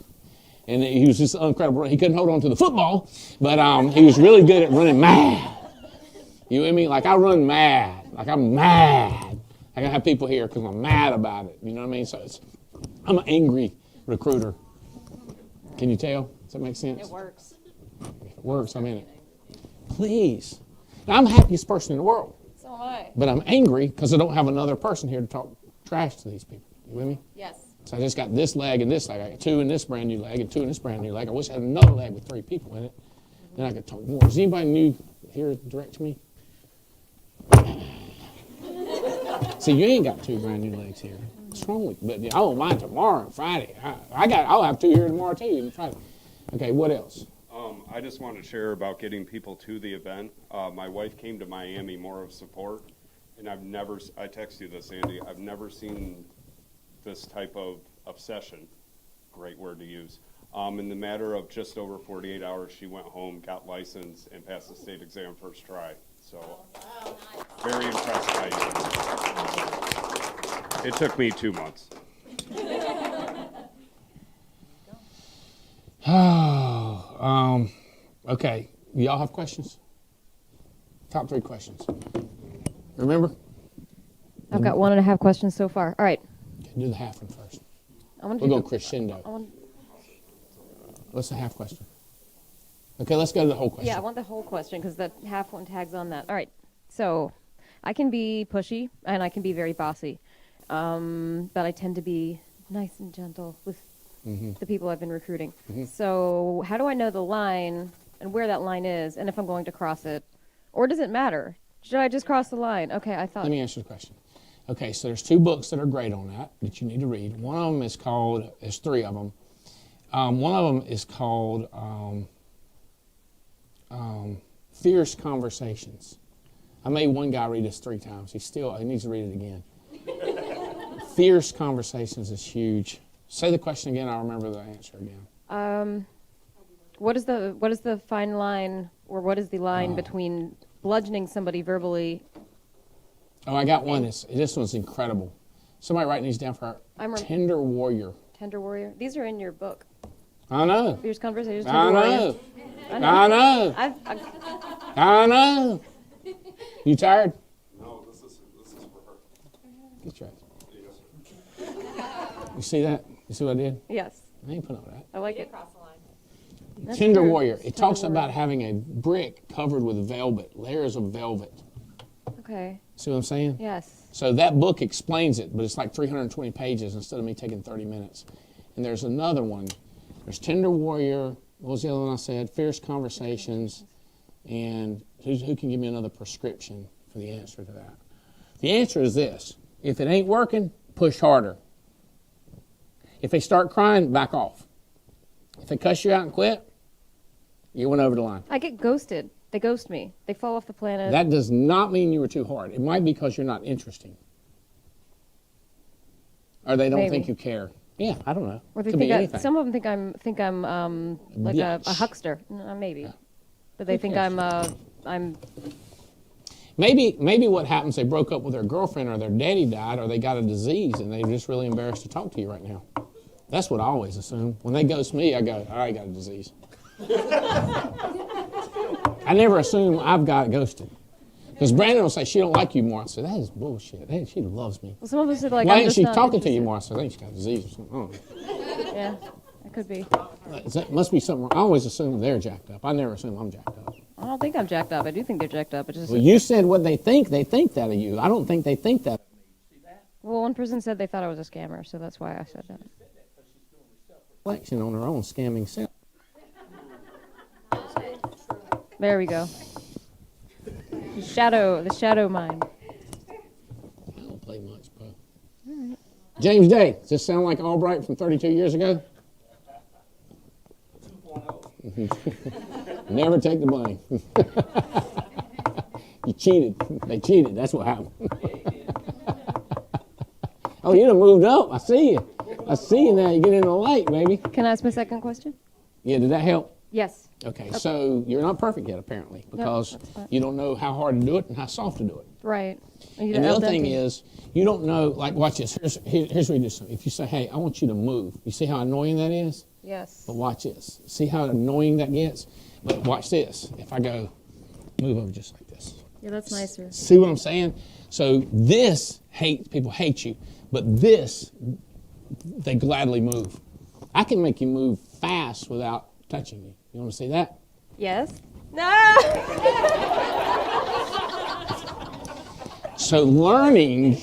And he was just incredible. He couldn't hold on to the football, but he was really good at running mad. You with me? Like I run mad. Like I'm mad. I gotta have people here because I'm mad about it. You know what I mean? So I'm an angry recruiter. Can you tell? Does that make sense? It works. If it works, I'm in it. Please. Now, I'm the happiest person in the world. So am I. But I'm angry because I don't have another person here to talk trash to these people. You with me? Yes. So I just got this leg and this leg. I got 2 in this brand new leg and 2 in this brand new leg. I wish I had another leg with 3 people in it. Then I could talk more. Is anybody new here direct to me? See, you ain't got 2 brand new legs here. What's wrong with you? But I won't mind tomorrow, Friday. I'll have 2 here tomorrow too, and Friday. Okay, what else? I just want to share about getting people to the event. My wife came to Miami more of support, and I text you this, Andy, I've never seen this type of obsession, great word to use. In the matter of just over 48 hours, she went home, got licensed, and passed the state exam first try. So, very impressed by you. It took me 2 months. Okay. Y'all have questions? Top 3 questions. Remember? I've got 1.5 questions so far. All right. Okay, do the half one first. I We'll go crescendo. What's the half question? Okay, let's go to the whole question. Yeah, I want the whole question because that half one tags on that. All right. So I can be pushy and I can be very bossy, but I tend to be nice and gentle with the people I've been recruiting. So how do I know the line and where that line is and if I'm going to cross it? Or does it matter? Should I just cross the line? Okay, I thought. Let me answer the question. Okay, so there's 2 books that are great on that you need to read. One of them is called, there's 3 of them. One of them is called Fierce conversations. I made one guy read this 3 times. He needs to read it again. Fierce conversations is huge. Say the question again. I'll remember the answer again. What is the fine line, or what is the line between bludgeoning somebody verbally? Oh, I got one. This one's incredible. Somebody write these down for our tender warrior. Tender warrior. These are in your book. I know. Fierce conversations. I know. I know. I know. You tired? No, this is for her. Get your ass. Yes, sir. You see that? You see what I did? Yes, I ain't put on that. I like it. Across the line. That's Tender true. warrior. It Tender talks warrior. about having a brick covered with velvet, layers of velvet. Okay. See what I'm saying? Yes. So that book explains it, but it's like 320 pages instead of me taking 30 minutes. And there's another one. There's Tender Warrior. What was the other one I said? Fierce Conversations. And who can give me another prescription for the answer to that? The answer is this. If it ain't working, push harder. If they start crying, back off. If they cuss you out and quit, you went over the line. I get ghosted. They ghost me. They fall off the planet. That does not mean you were too hard. It might be because you're not interesting. Or they don't Maybe. think you care. Yeah, I don't know. Or they Could be anything. some of them think I'm like Yeah. a huckster. Maybe. But they Who think cares? I'm Maybe what happens, they broke up with their girlfriend or their daddy died or they got a disease and they're just really embarrassed to talk to you right now. That's what I always assume. When they ghost me, I go, I got a disease. I never assume I've got ghosted. Because Brandon will say, she don't like you more. I said, that is bullshit. She loves me. Well, some of us are like, Why I'm ain't just she not talking to you interested. more? I said, I think she's got a disease or something. I don't know. Yeah, it could be. That must be something wrong. I always assume they're jacked up. I never assume I'm jacked up. I don't think I'm jacked up. I do think they're jacked up. It's just Well, you said what they think that of you. I don't think they think that. well, one person said they thought I was a scammer, so that's why I said that. Reflection on their own scamming self. There we go. The shadow mind. I don't play much, bro. James Day, does this sound like Albright from 32 years ago? 2.0. Never take the blame. You cheated. They cheated. That's what happened. Oh, you done moved up. I see you. I see you now. You get in the light, baby. Can I ask my second question? Yeah, did that help? Yes. Okay, so you're not perfect yet, apparently, because that's fine. you don't know how hard to do it and how soft to do it. Right. And the other thing is, you don't know, like, watch this. Here's what you do. If you say, hey, I want you to move, you see how annoying that is? Yes. But watch this. See how annoying that gets? But watch this. If I go, move over just like this. Yeah, that's nicer. See what I'm saying? So people hate you, but this, they gladly move. I can make you move fast without touching you. You want to see that? Yes. No. So learning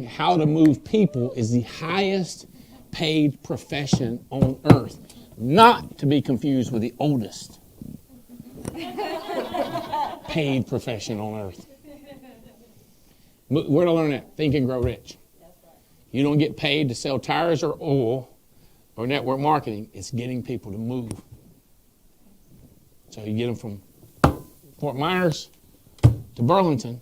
how to move people is the highest paid profession on earth, not to be confused with the oldest paid profession on earth. Where to learn that? Think and Grow Rich. You don't get paid to sell tires or oil or network marketing. It's getting people to move. So you get them from Fort Myers to Burlington.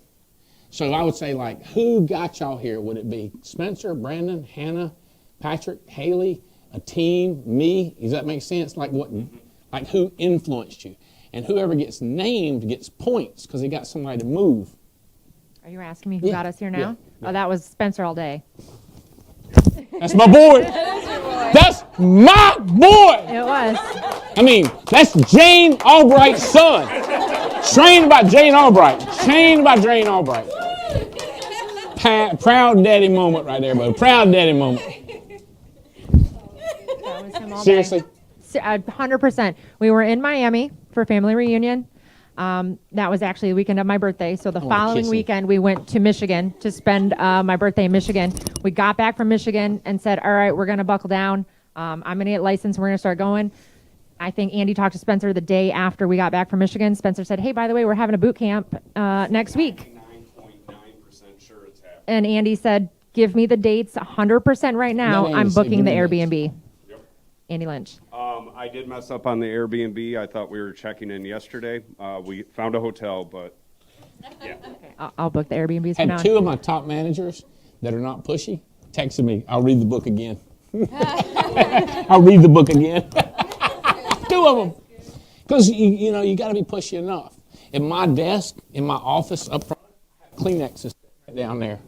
So I would say, like, who got y'all here? Would it be Spencer, Brandon, Hannah, Patrick, Haley, a team, me? Does that make sense? Like who influenced you? And whoever gets named gets points because they got somebody to move. Are you asking me who Yeah, got us here now? yeah. Oh, that was Spencer all day. That's my boy. That's my boy. It was. I mean, that's Jane Albright's son. Trained by Jane Albright. Trained by Jane Albright. Proud daddy moment right there, bud. Proud daddy moment. That was him all day. Seriously? 100%. We were in Miami for family reunion. That was actually the weekend of my birthday. So the wanna following kiss him. weekend, we went to Michigan to spend my birthday in Michigan. We got back from Michigan and said, all right, we're going to buckle down. I'm going to get licensed. We're going to start going. I think Andy talked to Spencer the day after we got back from Michigan. Spencer said, hey, by the way, we're having a boot camp next week. 99.9% sure it's happening. And Andy said, give me the dates 100% right now. Andy I'm said, booking "Give the me the dates." Airbnb. Yep. Andy Lynch. I did mess up on the Airbnb. I thought we were checking in yesterday. We found a hotel, but yeah. I'll book the Airbnbs for now. Had two of my top managers that are not pushy texted me, I'll read the book again. I'll read the book again. Two of them. Because, you got to be pushy enough. At my desk, in my office up front, Kleenexes right down there.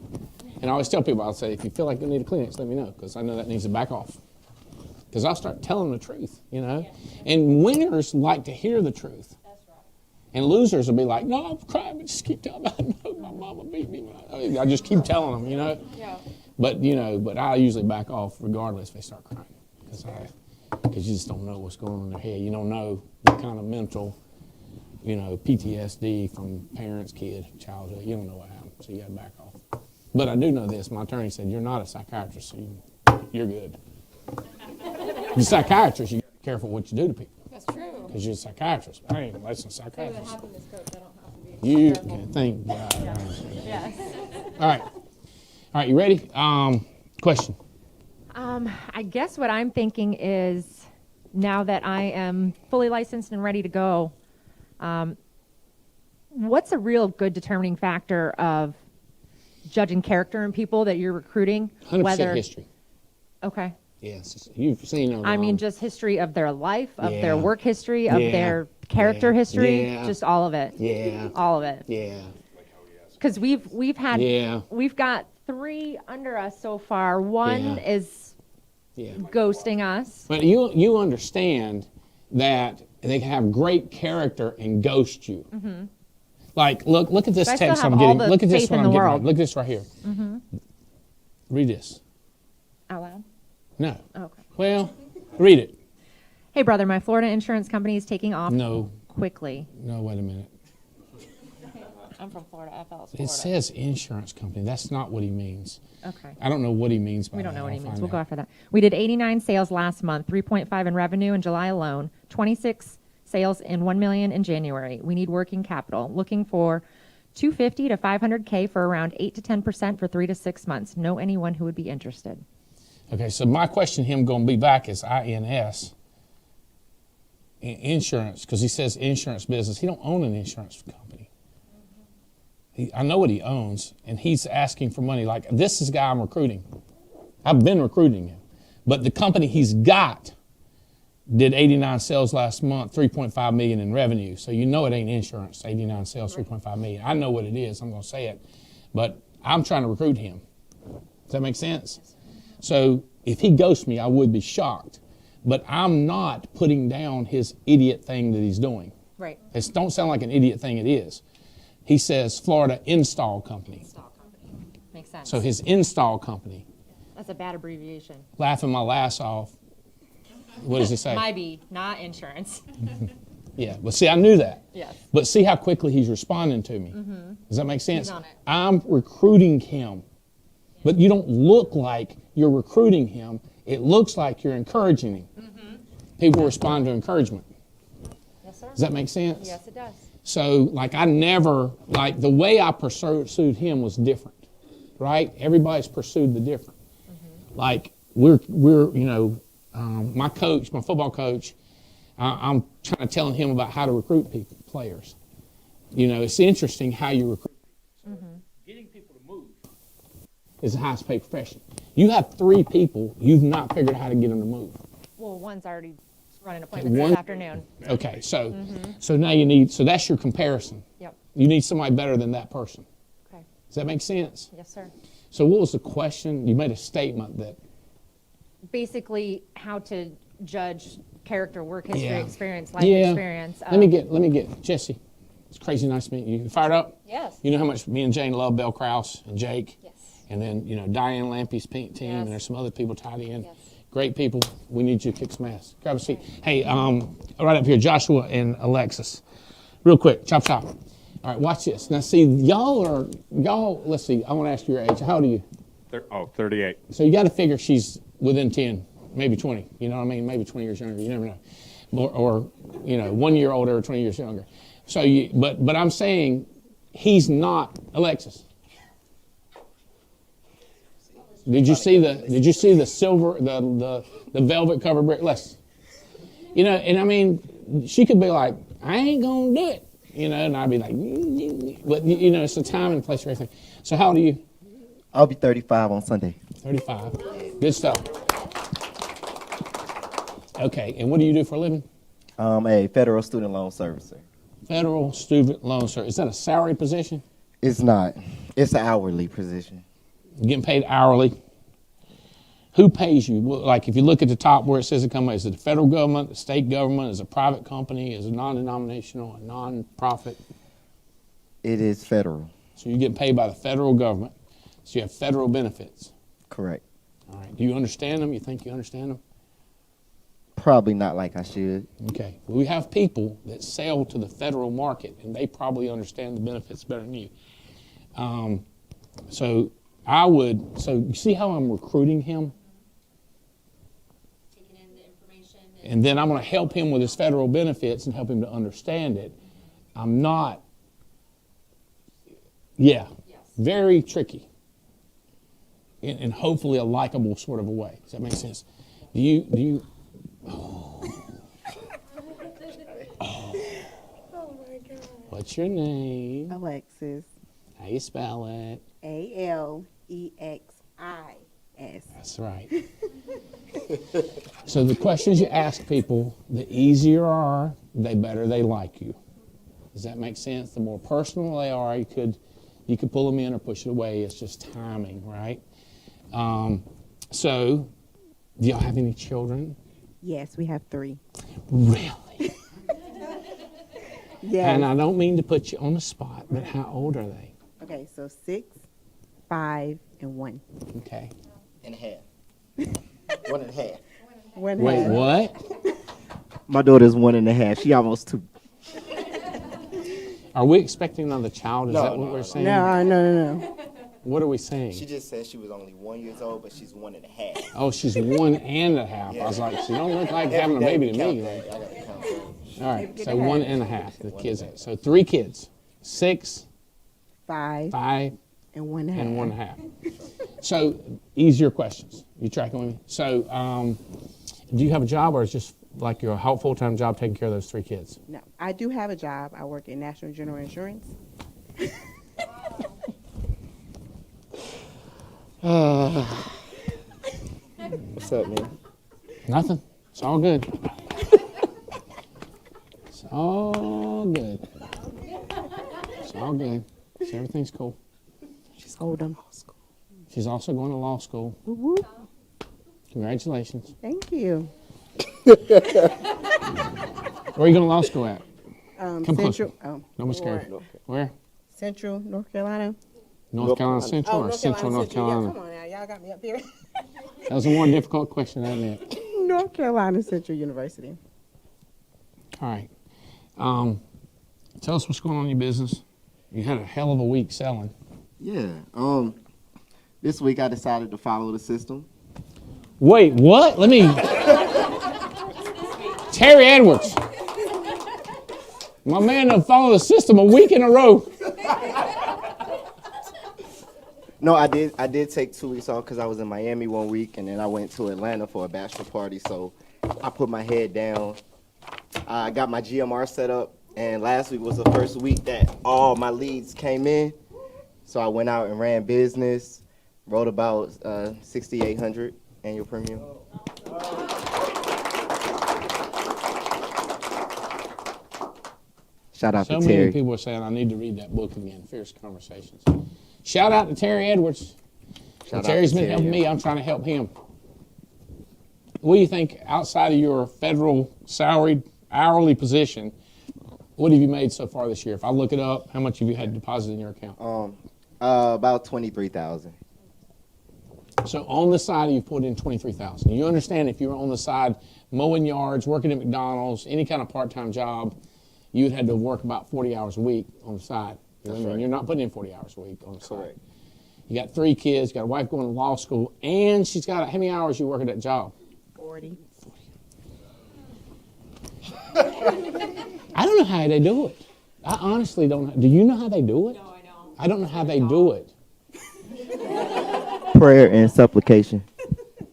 And I always tell people, I'll say, if you feel like you need a Kleenex, let me know, because I know that needs to back off. Because I'll start telling the truth, And winners like to hear the truth. That's right. And losers will be like, no, I'm crying, but just keep telling me. No, my mama beat me. I just keep telling them, Yeah. But, but I usually back off regardless if they start crying. Because you just don't know what's going on in their head. You don't know what kind of mental, PTSD from parents, kid, childhood. You don't know what happened, so you got to back off. But I do know this. My attorney said, you're not a psychiatrist, so you're good. You're a psychiatrist, you got to be careful what you do to people. That's true. Because you're a psychiatrist. I ain't a licensed psychiatrist. Happiness coach, I don't have to be You careful. can thank God. Yes. All right, you ready? Question. I guess what I'm thinking is, now that I am fully licensed and ready to go, what's a real good determining factor of judging character in people that you're recruiting? 100% history. Okay. Yes, you've seen. I mean, just history of their life, of Yeah. their work history, of Yeah. their character Yeah. history, Yeah. just all of it. Yeah. All of it. Yeah. Because we've had Yeah. we've got 3 under us so far. One Yeah. is Yeah. ghosting us. But you understand that they can have great character and ghost you. Mm-hmm. Like, look at this But I still text have I'm all getting. the Look at this faith one in I'm the getting. world. Look at this right here. Mm-hmm. Read this. Out loud. No. Okay. Well, read it. Hey, brother, my Florida insurance company is taking off No. quickly. No, wait a minute. I'm from Florida. FL's It says insurance company. That's not what he means. Okay. I don't know what he means by that. We don't know what he I'll means. find We'll go out. after that. We did 89 sales last month, 3.5 in revenue in July alone, 26 sales in 1 million in January. We need working capital. Looking for 250 to 500K for around 8 to 10% for 3 to 6 months. Know anyone who would be interested? Okay, so my question to him going to be back is INS, insurance, because he says insurance business. He don't own an insurance company. I know what he owns, and he's asking for money. Like, this is the guy I'm recruiting. I've been recruiting him. But the company he's got did 89 sales last month, 3.5 million in revenue. So you know it ain't insurance, 89 sales, 3.5 million. I know what it is. I'm going to say it. But I'm trying to recruit him. Does that make sense? So if he ghosts me, I would be shocked. But I'm not putting down his idiot thing that he's doing. Right. It don't sound like an idiot thing it is. He says Florida Install Company. Install company. Makes sense. So his install company, That's a bad abbreviation. laughing my ass off. What does he say? My B, not insurance. Yeah, but see, I knew that. Yes. But see how quickly he's responding to me. Mm-hmm. Does that make sense? He's on it. I'm recruiting him. But you don't look like you're recruiting him. It looks like you're encouraging him. Mm-hmm. People respond to encouragement. Yes, sir. Does that make sense? Yes, it does. So, like, the way I pursued him was different, right? Everybody's pursued the different. Mm-hmm. Like, my coach, my football coach, I'm trying to tell him about how to recruit players. It's interesting how you recruit. Mm-hmm. Getting people to move is the highest paid profession. You have 3 people, you've not figured out how to get them to move. Well, one's already running appointments One- this afternoon. Okay, so now so that's your comparison. Yep. You need somebody better than that person. Okay. Does that make sense? Yes, sir. So what was the question? You made a statement that, Basically, how to judge character, work history, Yeah. experience, life yeah. experience. Let me get Jesse. It's crazy nice to meet you. You fired up? Yes. You know how much me and Jane love Belle Krause and Jake? Yes. And then, Diane Lampy's pink team, Yes. and there's some other people tied in. Yes. Great people. We need you to kick some ass. Grab a seat. Hey, right up here, Joshua and Alexis. Real quick, chop chop. All right, watch this. Now, see, y'all, let's see, I want to ask you your age. How old are you? 38. So you got to figure she's within 10, maybe 20. You know what I mean? Maybe 20 years younger. You never know. Or 1 year older or 20 years younger. So, but I'm saying he's not Alexis. Did you see the silver, the velvet covered brick? And I mean, she could be like, I ain't gonna do it, and I'd be like, but it's the time and place for everything. So how old are you? I'll be 35 on Sunday. 35. Good stuff. Okay, and what do you do for a living? A federal student loan servicer. Federal student loan service. Is that a salary position? It's not. It's an hourly position. You're getting paid hourly. Who pays you? Well, like if you look at the top where it says it comes, is it the federal government, the state government, is it a private company, is it non-denominational, a non-profit? It is federal. So you're getting paid by the federal government. So you have federal benefits. Correct. All right. Do you understand them? You think you understand them? Probably not like I should. Okay. Well, we have people that sell to the federal market, and they probably understand the benefits better than you. So you see how I'm recruiting him? Taking in the information. And then I'm going to help him with his federal benefits and help him to understand it. I'm not, very tricky. In hopefully a likable sort of a way. Does that make sense? Do you, Oh my God. What's your name? Alexis. How you spell it? Alexis. That's right. So the questions you ask people, the easier are, the better they like you. Does that make sense? The more personal they are, you could pull them in or push it away. It's just timing, right? So, do y'all have any children? Yes, we have 3. Really? Yes. And I don't mean to put you on the spot, but how old are they? Okay, so 6, 5, and 1. Okay. And a half. 1 and a half. Wait, What? My daughter's 1 and a half. She almost 2. Are we expecting another child? Is that what we're saying? No. What are we saying? She just said she was only 1 year old, but she's 1 and a half. Oh, she's 1 and a half. I was like, she don't look like having a baby to me. I gotta count that. All right, so 1 and a half. The kids. So 3 kids. 6, 5, 5, and 1 and a half. and 1 and a half. So easier questions. You tracking with me? So do you have a job, or is just like your full-time job taking care of those 3 kids? No, I do have a job. I work in National General Insurance. What's up, man? Nothing. It's all good. It's all good. It's all good. So everything's cool. She's Oldham. She's also going to law school. Woo-woo. Congratulations. Thank you. Where are you going to law school at? Come Central. closer. Don't be scared. Where? Central, North Carolina. North Carolina Central or Central North Carolina? Yeah, come on now. Y'all got me up here. That was a more difficult question, isn't it? North Carolina Central University. All right. Tell us what's going on in your business. You had a hell of a week selling. Yeah. This week I decided to follow the system. Wait, what? Let me. Terry Edwards. My man done followed the system a week in a row. No, I did take 2 weeks off because I was in Miami 1 week, and then I went to Atlanta for a bachelor party. So I put my head down. I got my GMR set up, and last week was the first week that all my leads came in. So I went out and ran business, wrote about 6,800 annual premium. Shout out So to many Terry. people are saying I need to read that book again, Fierce Conversations. Shout out to Terry Edwards. Shout out Terry's to been Terry, helping yeah. me. I'm trying to help him. What do you think, outside of your federal salaried hourly position, what have you made so far this year? If I look it up, how much have you had deposited in your account? About 23,000. So on the side, you've put in 23,000. You understand if you were on the side mowing yards, working at McDonald's, any kind of part-time job, you'd had to work about 40 hours a week on the side. You know what I mean? right. You're not putting in 40 hours a week on the side. Correct. You got 3 kids, you got a wife going to law school, and she's got, how many hours you work at that job? 40. I don't know how they do it. I honestly don't know. Do you know how they do it? No, I don't. I don't know how they do it. Prayer and supplication.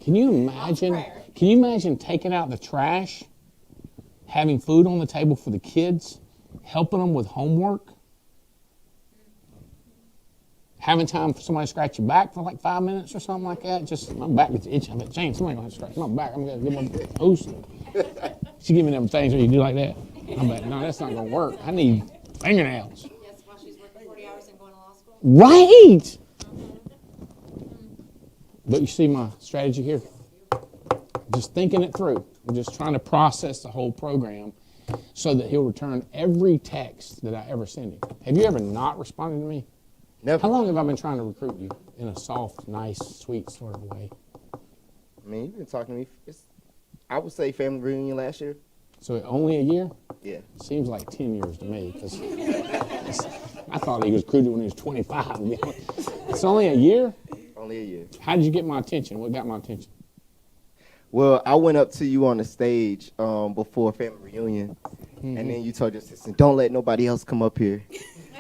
Can you imagine? Can you imagine taking out the trash, having food on the table for the kids, helping them with homework, having time for somebody to scratch your back for like 5 minutes or something like that? Just my back gets itching. I bet, James, somebody gonna have to scratch my back. I'm gonna give my host. She give me them things where you do like that. I bet no, that's not gonna work. I need fingernails. Yes, while she's working 40 hours and going to law school. Right. But you see my strategy here? Just thinking it through. I'm just trying to process the whole program so that he'll return every text that I ever send him. Have you ever not responded to me? Never. How long have I been trying to recruit you in a soft, nice, sweet sort of way? I mean, you've been talking to me. I would say family reunion last year. So only a year? Yeah. Seems like 10 years to me because I thought he was recruited when he was 25. It's only a year? Only a year. How did you get my attention? What got my attention? Well, I went up to you on the stage before family reunion, and then you told your assistant, "Don't let nobody else come up here."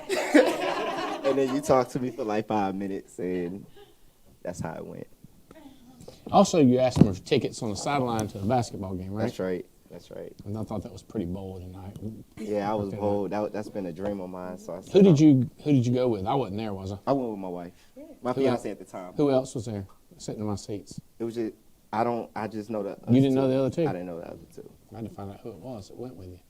And then you talked to me for like 5 minutes, and that's how it went. Also, you asked me for tickets on the sideline to the basketball game, right? That's right. That's right. And I thought that was pretty bold, and Yeah, I was bold. That's been a dream of mine. So I said, Who did you go with? I wasn't there, was I? I went with my wife, my fiance at the time. Who else was there, sitting in my seats? It was just I just know the. You didn't know the other two? I didn't know the other two. I had to find out who it was that went with you.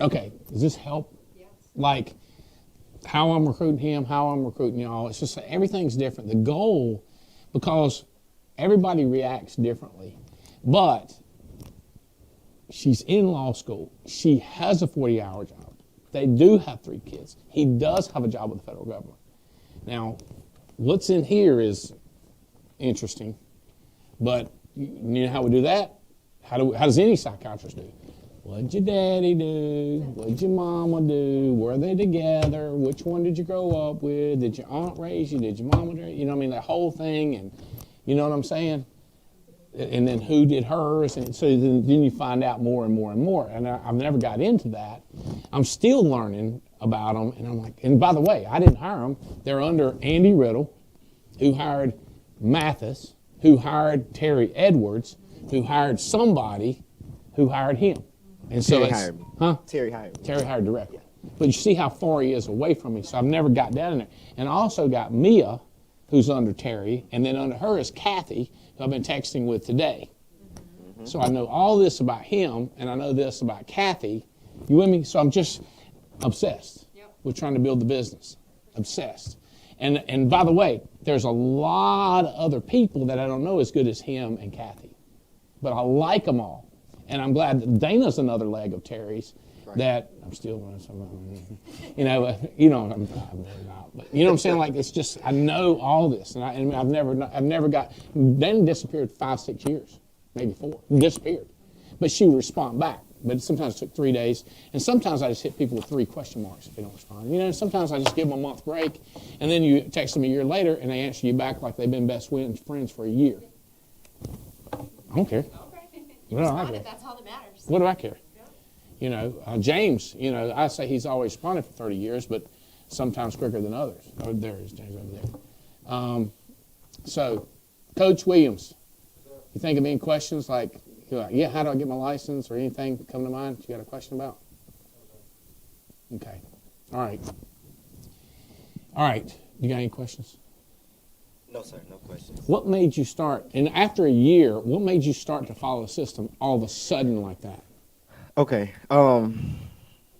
Okay, does this help? Yes. Like how I'm recruiting him, how I'm recruiting y'all. It's just everything's different. The goal, because everybody reacts differently, but she's in law school. She has a 40-hour job. They do have 3 kids. He does have a job with the federal government. Now, what's in here is interesting, but you know how we do that? How does any psychiatrist do? What'd your daddy do? What'd your mama do? Were they together? Which one did you grow up with? Did your aunt raise you? Did your mama raise you? You know what I mean? That whole thing, and you know what I'm saying? And then who did hers? And so then you find out more and more and more. And I've never got into that. I'm still learning about them, and I'm like, and by the way, I didn't hire them. They're under Andy Riddle, who hired Mathis, who hired Terry Edwards, who hired somebody who hired him. And so Terry hired me. Huh? Terry hired me. Terry hired directly. But you see how far he is away from me, so I've never got down in there. And I also got Mia, who's under Terry, and then under her is Kathy, who I've been texting with today. So I know all this about him, and I know this about Kathy. You with me? So I'm just obsessed with trying to build the business. Obsessed. And by the way, there's a lot of other people that I don't know as good as him and Kathy. But I like them all. And I'm glad that Dana's another leg of Terry's that I'm still, I'm not. But you know what I'm saying? Like, it's just, I know all this. And I've never got, Dana disappeared 5-6 years, maybe 4, disappeared. But she would respond back. But sometimes it took 3 days. And sometimes I just hit people with 3 question marks if they don't respond. You know, sometimes I just give them a month break. And then you text them a year later and they answer you back like they've been best friends for a year. I don't care. What do I care? That's all that matters. What do I care? You know, James, you know, I say he's always responded for 30 years, but sometimes quicker than others. Oh, there is James over there. So, Coach Williams, you think of any questions like, yeah, how do I get my license or anything come to mind you got a question about? Okay. All right. All right. You got any questions? No, sir. No questions. What made you start, and after a year, what made you start to follow the system all of a sudden like that? Okay. You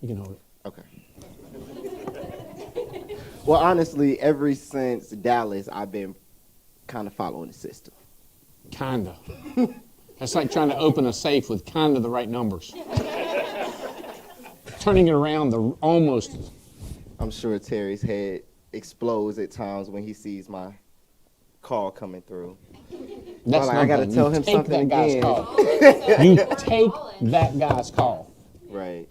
can hold it. Okay. Well, honestly, ever since Dallas, I've been kind of following the system. Kinda. That's like trying to open a safe with kind of the right numbers. Turning it around almost. I'm sure Terry's head explodes at times when he sees my call coming through. That's I got to tell him something again. You take that guy's call. Right.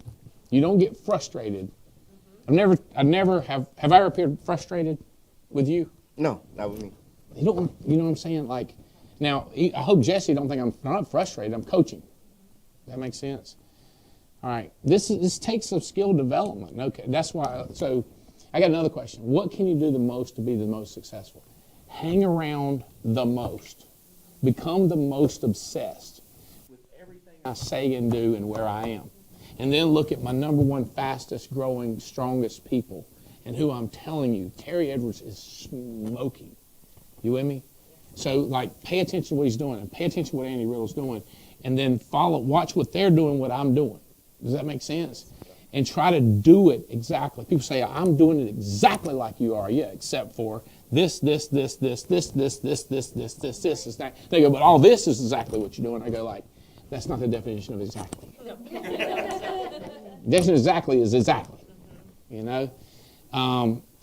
You don't get frustrated. Have I ever appeared frustrated with you? No, not with me. You know what I'm saying? Like, now, I hope Jesse don't think I'm not frustrated. I'm coaching. That makes sense. All right. This takes some skill development. Okay. That's why. So, I got another question. What can you do the most to be the most successful? Hang around the most. Become the most obsessed with everything I say and do and where I am. And then look at my number one fastest growing, strongest people and who I'm telling you, Terry Edwards is smoking. You with me? So, like, pay attention to what he's doing and pay attention to what Andy Riddle's doing and then watch what they're doing, what I'm doing. Does that make sense? And try to do it exactly. People say, I'm doing it exactly like you are. Yeah, except for this. Is that. They go, but all this is exactly what you're doing. I go like, that's not the definition of exactly. Definition of exactly is exactly, you know?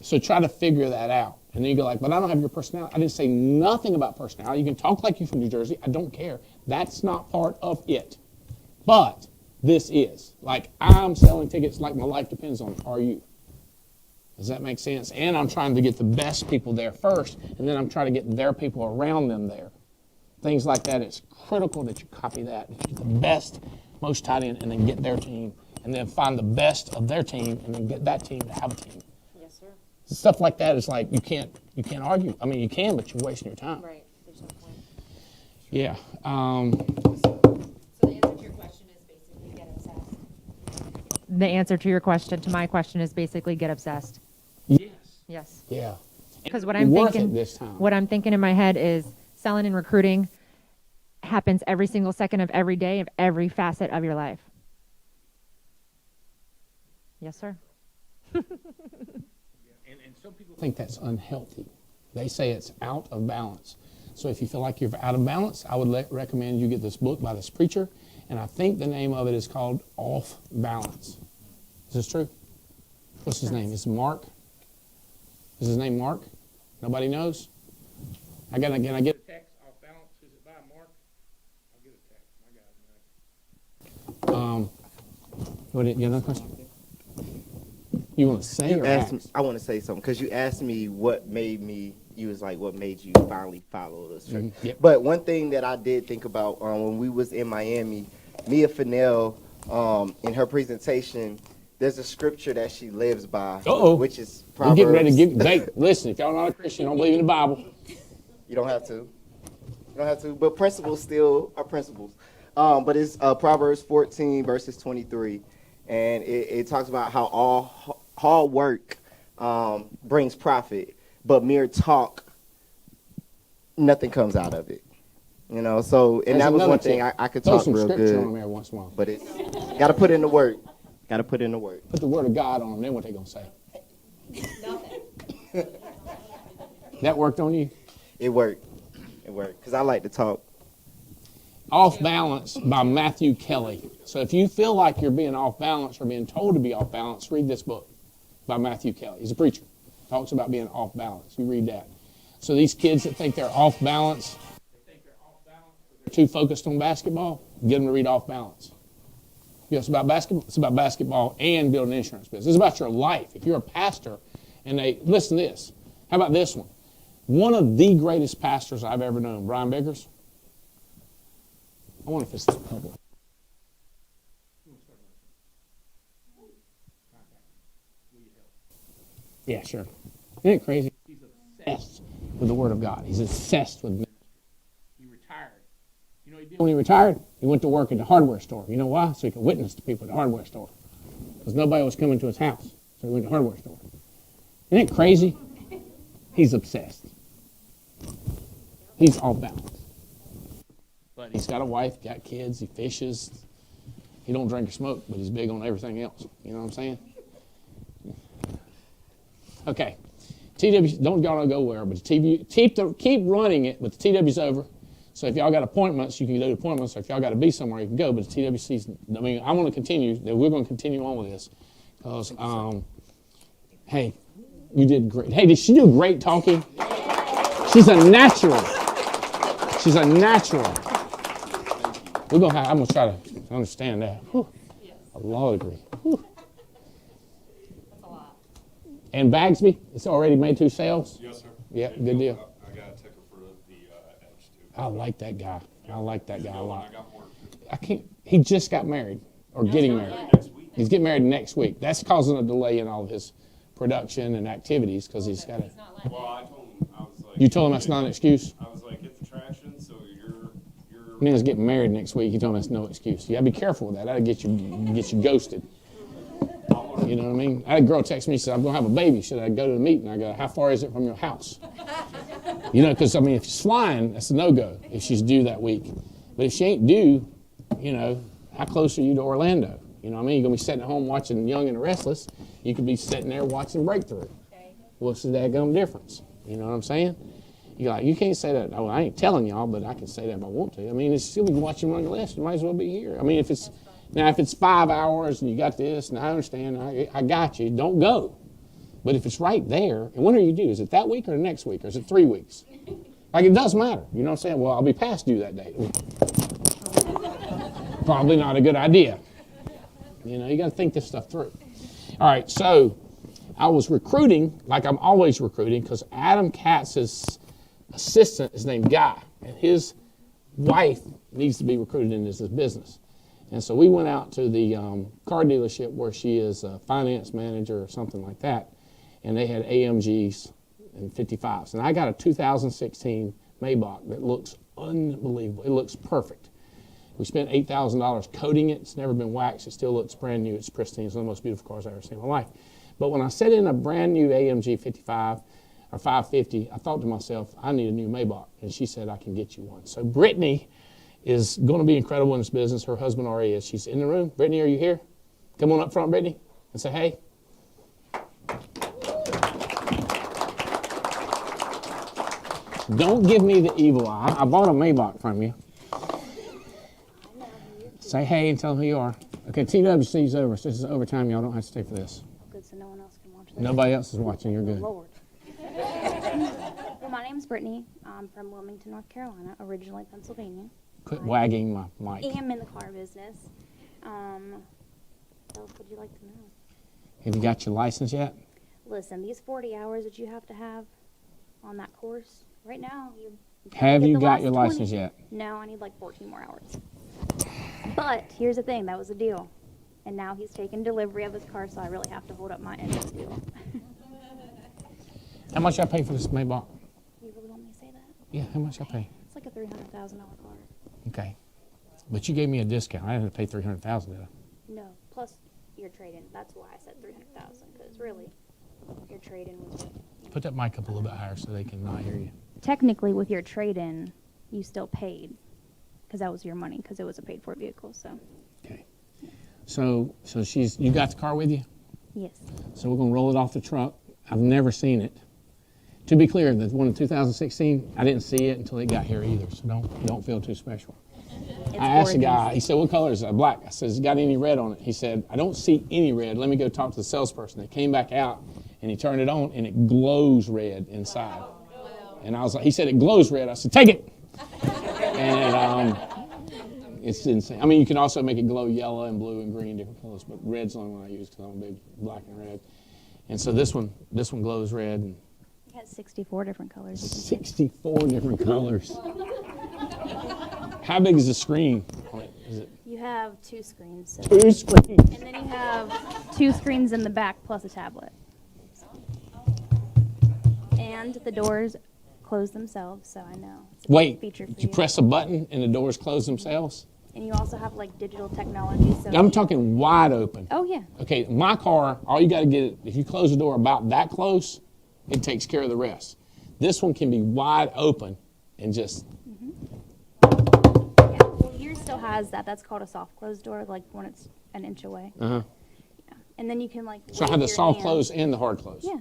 So try to figure that out. And then you go like, but I don't have your personality. I didn't say nothing about personality. You can talk like you're from New Jersey. I don't care. That's not part of it. But this is. Like, I'm selling tickets like my life depends on it. Are you? Does that make sense? And I'm trying to get the best people there first, and then I'm trying to get their people around them there. Things like that. It's critical that you copy that. That you get the best, most tight end, and then get their team, and then find the best of their team, and then get that team to have a team. Yes, sir. Stuff like that is like you can't argue. I mean, you can, but you're wasting your time. Right. There's no point. Yeah. So the answer to your question is basically get obsessed. The answer to your question, to my question, is basically get obsessed. Yes. Yes. Yeah. Because what It's I'm worth thinking, it this time. what I'm thinking in my head is selling and recruiting happens every single second of every day of every facet of your life. Yes, sir. And some people think that's unhealthy. They say it's out of balance. So if you feel like you're out of balance, I would recommend you get this book by this preacher. And I think the name of it is called Off Balance. Is this true? What's his name? Is it Mark? Is his name Mark? Nobody knows? Can I get a text? Off Balance? Is it by Mark? I'll get a text. My God. You have another question? You want to say or ask? I want to say something because you asked me what made me. You was like, what made you finally follow this? Mm-hmm. Yep. But one thing that I did think about when we was in Miami, Mia Fennell, in her presentation, there's a scripture that she lives by, which is Proverbs. We're getting ready to give. Hey, listen, if y'all not a Christian, don't believe in the Bible. You don't have to. You don't have to. But principles still are principles. But it's Proverbs 14 verses 23, and it talks about how all hard work brings profit, but mere talk, nothing comes out of it. You know, so, and that was one thing I could talk real good. On there once in a while. But it's got to put in the work. Got to put in the work. Put the word of God on them, then what they going to say? Nothing. That worked on you? It worked. It worked. Because I like to talk. Off Balance by Matthew Kelly. So if you feel like you're being off balance or being told to be off balance, read this book by Matthew Kelly. He's a preacher. Talks about being off balance. You read that. So these kids that think they're off balance, they're too focused on basketball, get them to read Off Balance. You know, it's about basketball. It's about basketball and building an insurance business. It's about your life. If you're a pastor and listen to this. How about this one? One of the greatest pastors I've ever known, Brian Biggers. I wonder if this is public. Yeah, sure. Isn't it crazy? He's obsessed with the Word of God. He's obsessed with ministry. He retired. You know what he did when he retired? He went to work at the hardware store. You know why? So he could witness to people at the hardware store. Because nobody was coming to his house. So he went to the hardware store. Isn't it crazy? He's obsessed. He's off balance. But he's got a wife, got kids, he fishes. He don't drink or smoke, but he's big on everything else. You know what I'm saying? Okay. TW, don't y'all go where, but keep running it, but the TW's over. So if y'all got appointments, you can do appointments. Or if y'all got to be somewhere, you can go. But the TWC's, I mean, I want to continue. We're going to continue on with this. Because, hey, you did great. Hey, did she do great talking? She's a natural. She's a natural. I'm going to try to understand that. Whew. A law degree. Whew. That's a lot. And Bagsby, it's already made 2 sales? Yes, sir. Yeah, good deal. I got a ticker for the Edge, too. I like that guy. I like that guy a lot. I got more. He just got married or getting married. Next week. He's getting married next week. That's causing a delay in all of his production and activities because he's got to. Well, I told him, I was like. You told him that's not an excuse? I was like, it's traction, so you're. Man's getting married next week. You told him that's no excuse. You got to be careful with that. That'll get you ghosted. You know what I mean? I had a girl text me, said, I'm going to have a baby. Should I go to the meeting? I go, how far is it from your house? You know, because, I mean, if she's flying, that's a no-go if she's due that week. But if she ain't due, you know, how close are you to Orlando? You know what I mean? You're going to be sitting at home watching Young and the Restless. You could be sitting there watching Breakthrough. What's the daggum difference? You know what I'm saying? You're like, you can't say that. Oh, I ain't telling y'all, but I can say that if I want to. I mean, it's still be watching Young and the Restless. You might as well be here. I mean, if it's 5 hours and you got this, and I understand, I got you, don't go. But if it's right there, and when are you due? Is it that week or the next week, or is it 3 weeks? Like, it does matter. You know what I'm saying? Well, I'll be past due that day. Probably not a good idea. You know, you got to think this stuff through. All right, so I was recruiting, like I'm always recruiting, because Adam Katz's assistant is named Guy, and his wife needs to be recruited into this business. And so we went out to the car dealership where she is a finance manager or something like that, and they had AMGs and 55s. And I got a 2016 Maybach that looks unbelievable. It looks perfect. We spent $8,000 coating it. It's never been waxed. It still looks brand new. It's pristine. It's one of the most beautiful cars I've ever seen in my life. But when I set in a brand new AMG 55 or 550, I thought to myself, I need a new Maybach. And she said, I can get you one. So Brittany is going to be incredible in this business. Her husband already is. She's in the room. Brittany, are you here? Come on up front, Brittany, and say hey. Don't give me the evil eye. I bought a Maybach from you. Say hey and tell them who you are. Okay, TWC's over. So this is overtime. Y'all don't have to stay for this. Good, so no one else can watch this. Nobody else is watching. You're good. Lord. Well, my name's Brittany. I'm from Wilmington, North Carolina, originally Pennsylvania. Quit wagging my mic. I am in the car business. What else would you like to know? Have you got your license yet? Listen, these 40 hours that you have to have on that course, right now, Have you got your 20. license yet? No, I need like 14 more hours. But here's the thing, that was the deal. And now he's taken delivery of his car, so I really have to hold up my end of the deal. How much I pay for this Maybach? You really want me to say that? Yeah, how much I pay? It's like a $300,000 car. Okay. But you gave me a discount. I didn't pay $300,000, did I? No, plus your trade-in. That's why I said $300,000, because really, your trade-in was... Put that mic up a little bit higher so they can not hear you. Technically, with your trade-in, you still paid, because that was your money, because it was a paid-for vehicle, so... Okay. So you got the car with you? Yes. So we're going to roll it off the truck. I've never seen it. To be clear, the one in 2016, I didn't see it until it got here either, so don't feel too special. I asked the guy, he said, what color is that? Black. I said, has it got any red on it? He said, I don't see any red. Let me go talk to the salesperson. They came back out, and he turned it on, and it glows red inside. And I was like, he said, it glows red. I said, take it. And it's insane. I mean, you can also make it glow yellow and blue and green, different colors, but red's the only one I use because I'm a big black and red. And so this one glows red. And It has 64 different colors. 64 different colors. How big is the screen on it? Is it You have 2 screens. So 2 screens? and then you have 2 screens in the back plus a tablet. And the doors close themselves, so I know. It's a Wait, feature for you press a button and the doors close themselves? And you also have like digital technology. So I'm talking wide open. Oh yeah. Okay, my car, all you got to get it, if you close the door about that close, it takes care of the rest. This one can be wide open and just... Yeah, well, yours still has that. That's called a soft close door, like when it's an inch away. Uh-huh. Yeah. And then you can like. So I have the soft close and the hard close. Yeah.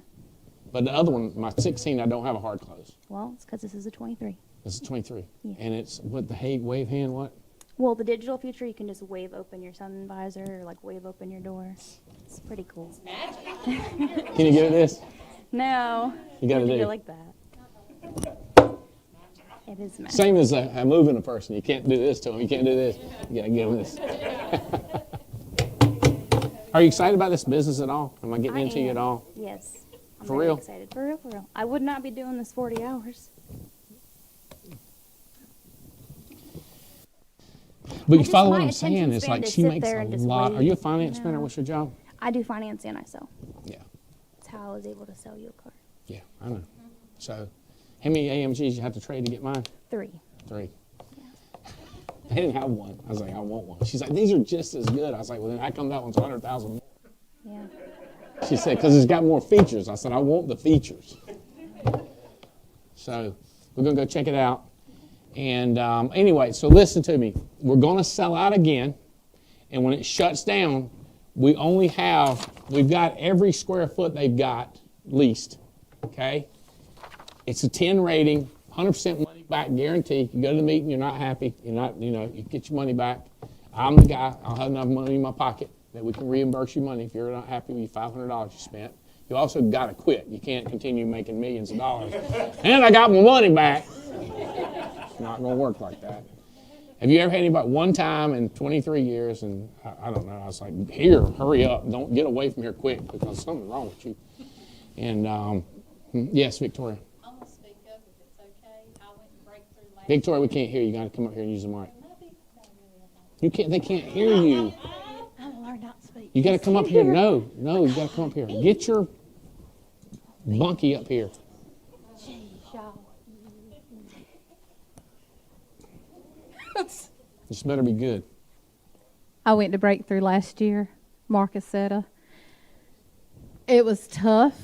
But the other one, my 16, I don't have a hard close. Well, it's because this is a 23. This is 23. Yeah. And it's what the wave hand, what? Well, the digital feature, you can just wave open your sun visor or like wave open your door. It's pretty cool. Can you get this? No. You got to do it it like that. It is magic. Same as moving a person. You can't do this to them. You can't do this. You got to give them this. Are you excited about this business at all? Am I getting into you at all? Yes. I'm For very real? excited. For real, for real. I would not be doing this 40 hours. But you just- follow my what I'm saying? attention It's span like to she sit makes there a and just lot. wait, Are you a finance you spinner? know. What's your job? I do finance and I sell. Yeah. how I was able to sell you a car. Yeah, I know. So, how many AMGs you have to trade to get mine? 3. 3. I didn't have one. I was like, I want one. She's like, these are just as good. I was like, well, then how come that one's 100,000 more? Yeah. She said, because it's got more features. I said, I want the features. So we're going to go check it out. And anyway, so listen to me. We're going to sell out again. And when it shuts down, we've got every square foot they've got leased. Okay? It's a 10 rating, 100% money back guarantee. You go to the meeting, you're not happy, you get your money back. I'm the guy. I'll have enough money in my pocket that we can reimburse you money if you're not happy with your $500 you spent. You also got to quit. You can't continue making millions of dollars. And I got my money back. It's not going to work like that. Have you ever had anybody one time in 23 years, and I don't know, I was like, here, hurry up. Don't get away from here quick because something's wrong with you. And yes, Victoria. I'm going to speak up if it's okay. I went and break through last Victoria, we can't hear you. You got to come up here and use the mic. You can't. They can't hear you. I'm going to learn not to speak. You got to come up here. No, you got to come up here. Get your bunkie up here. Jeez, y'all. This better be good. I went to Breakthrough last year, Marcusetta. It was tough.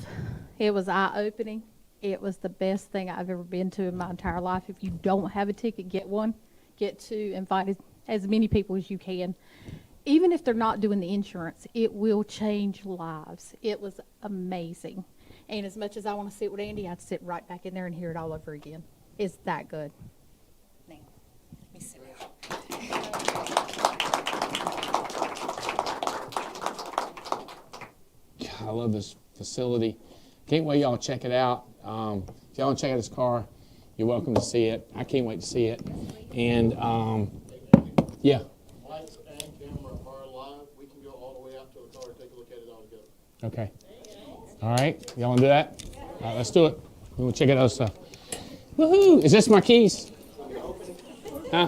It was eye-opening. It was the best thing I've ever been to in my entire life. If you don't have a ticket, get one. Get to invite as many people as you can. Even if they're not doing the insurance, it will change lives. It was amazing. And as much as I want to sit with Andy, I'd sit right back in there and hear it all over again. It's that good. Now, let me sit down. I love this facility. Can't wait y'all check it out. If y'all want to check out this car, you're welcome to see it. I can't wait to see it. And yeah. Lights and camera are live. We can go all the way out to the car and take a look at it all together. Okay. All right. Y'all want to do that? All right, let's do it. We want to check out other stuff. Woohoo! Is this my keys? Huh?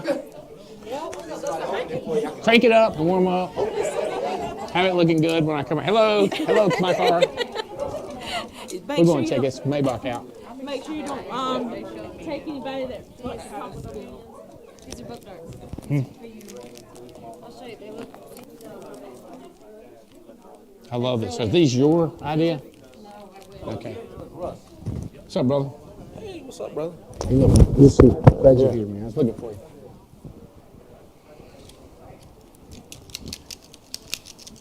Crank it up and warm up. Have it looking good when I come out. Hello. Hello to my car. We're going to check this Maybach out. Make sure you don't take anybody that wants to talk with you. These are both darts. I'll show you. They look. I love this. Are these your idea? Okay. What's up, brother? Hey, what's up, brother? Glad you're here, man. I was looking for you.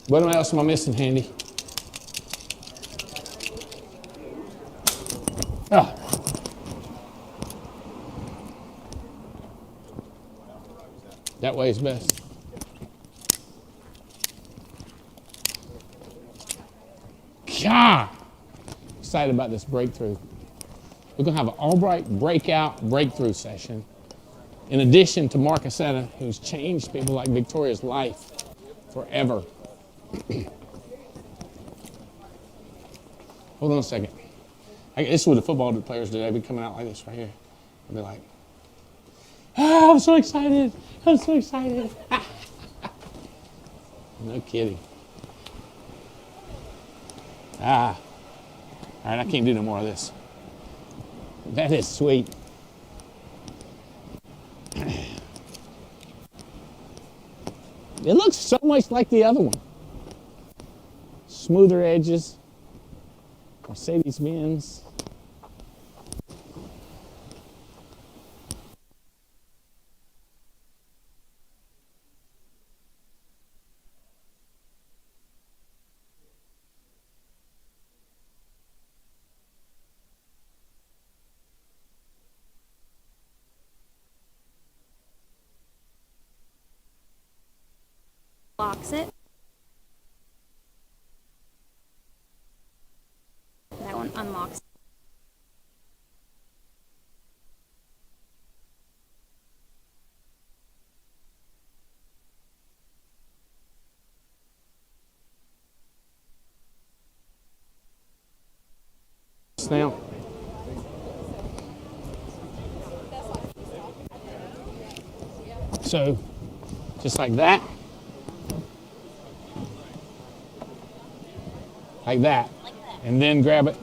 What else am I missing, Handy? Ah. That way is best. God! Excited about this breakthrough. We're going to have an Albright breakthrough session. In addition to Marcusetta, who's changed people like Victoria's life forever. Hold on a second. This is what the football players do. They'd be coming out like this right here. They'd be like, oh, I'm so excited. I'm so excited. No kidding. All right, I can't do no more of this. That is sweet. It looks so much like the other one. Smoother edges. Mercedes-Benz. Locks it. That one unlocks. Now. So, just like that. Like that. and then grab it.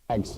Bags.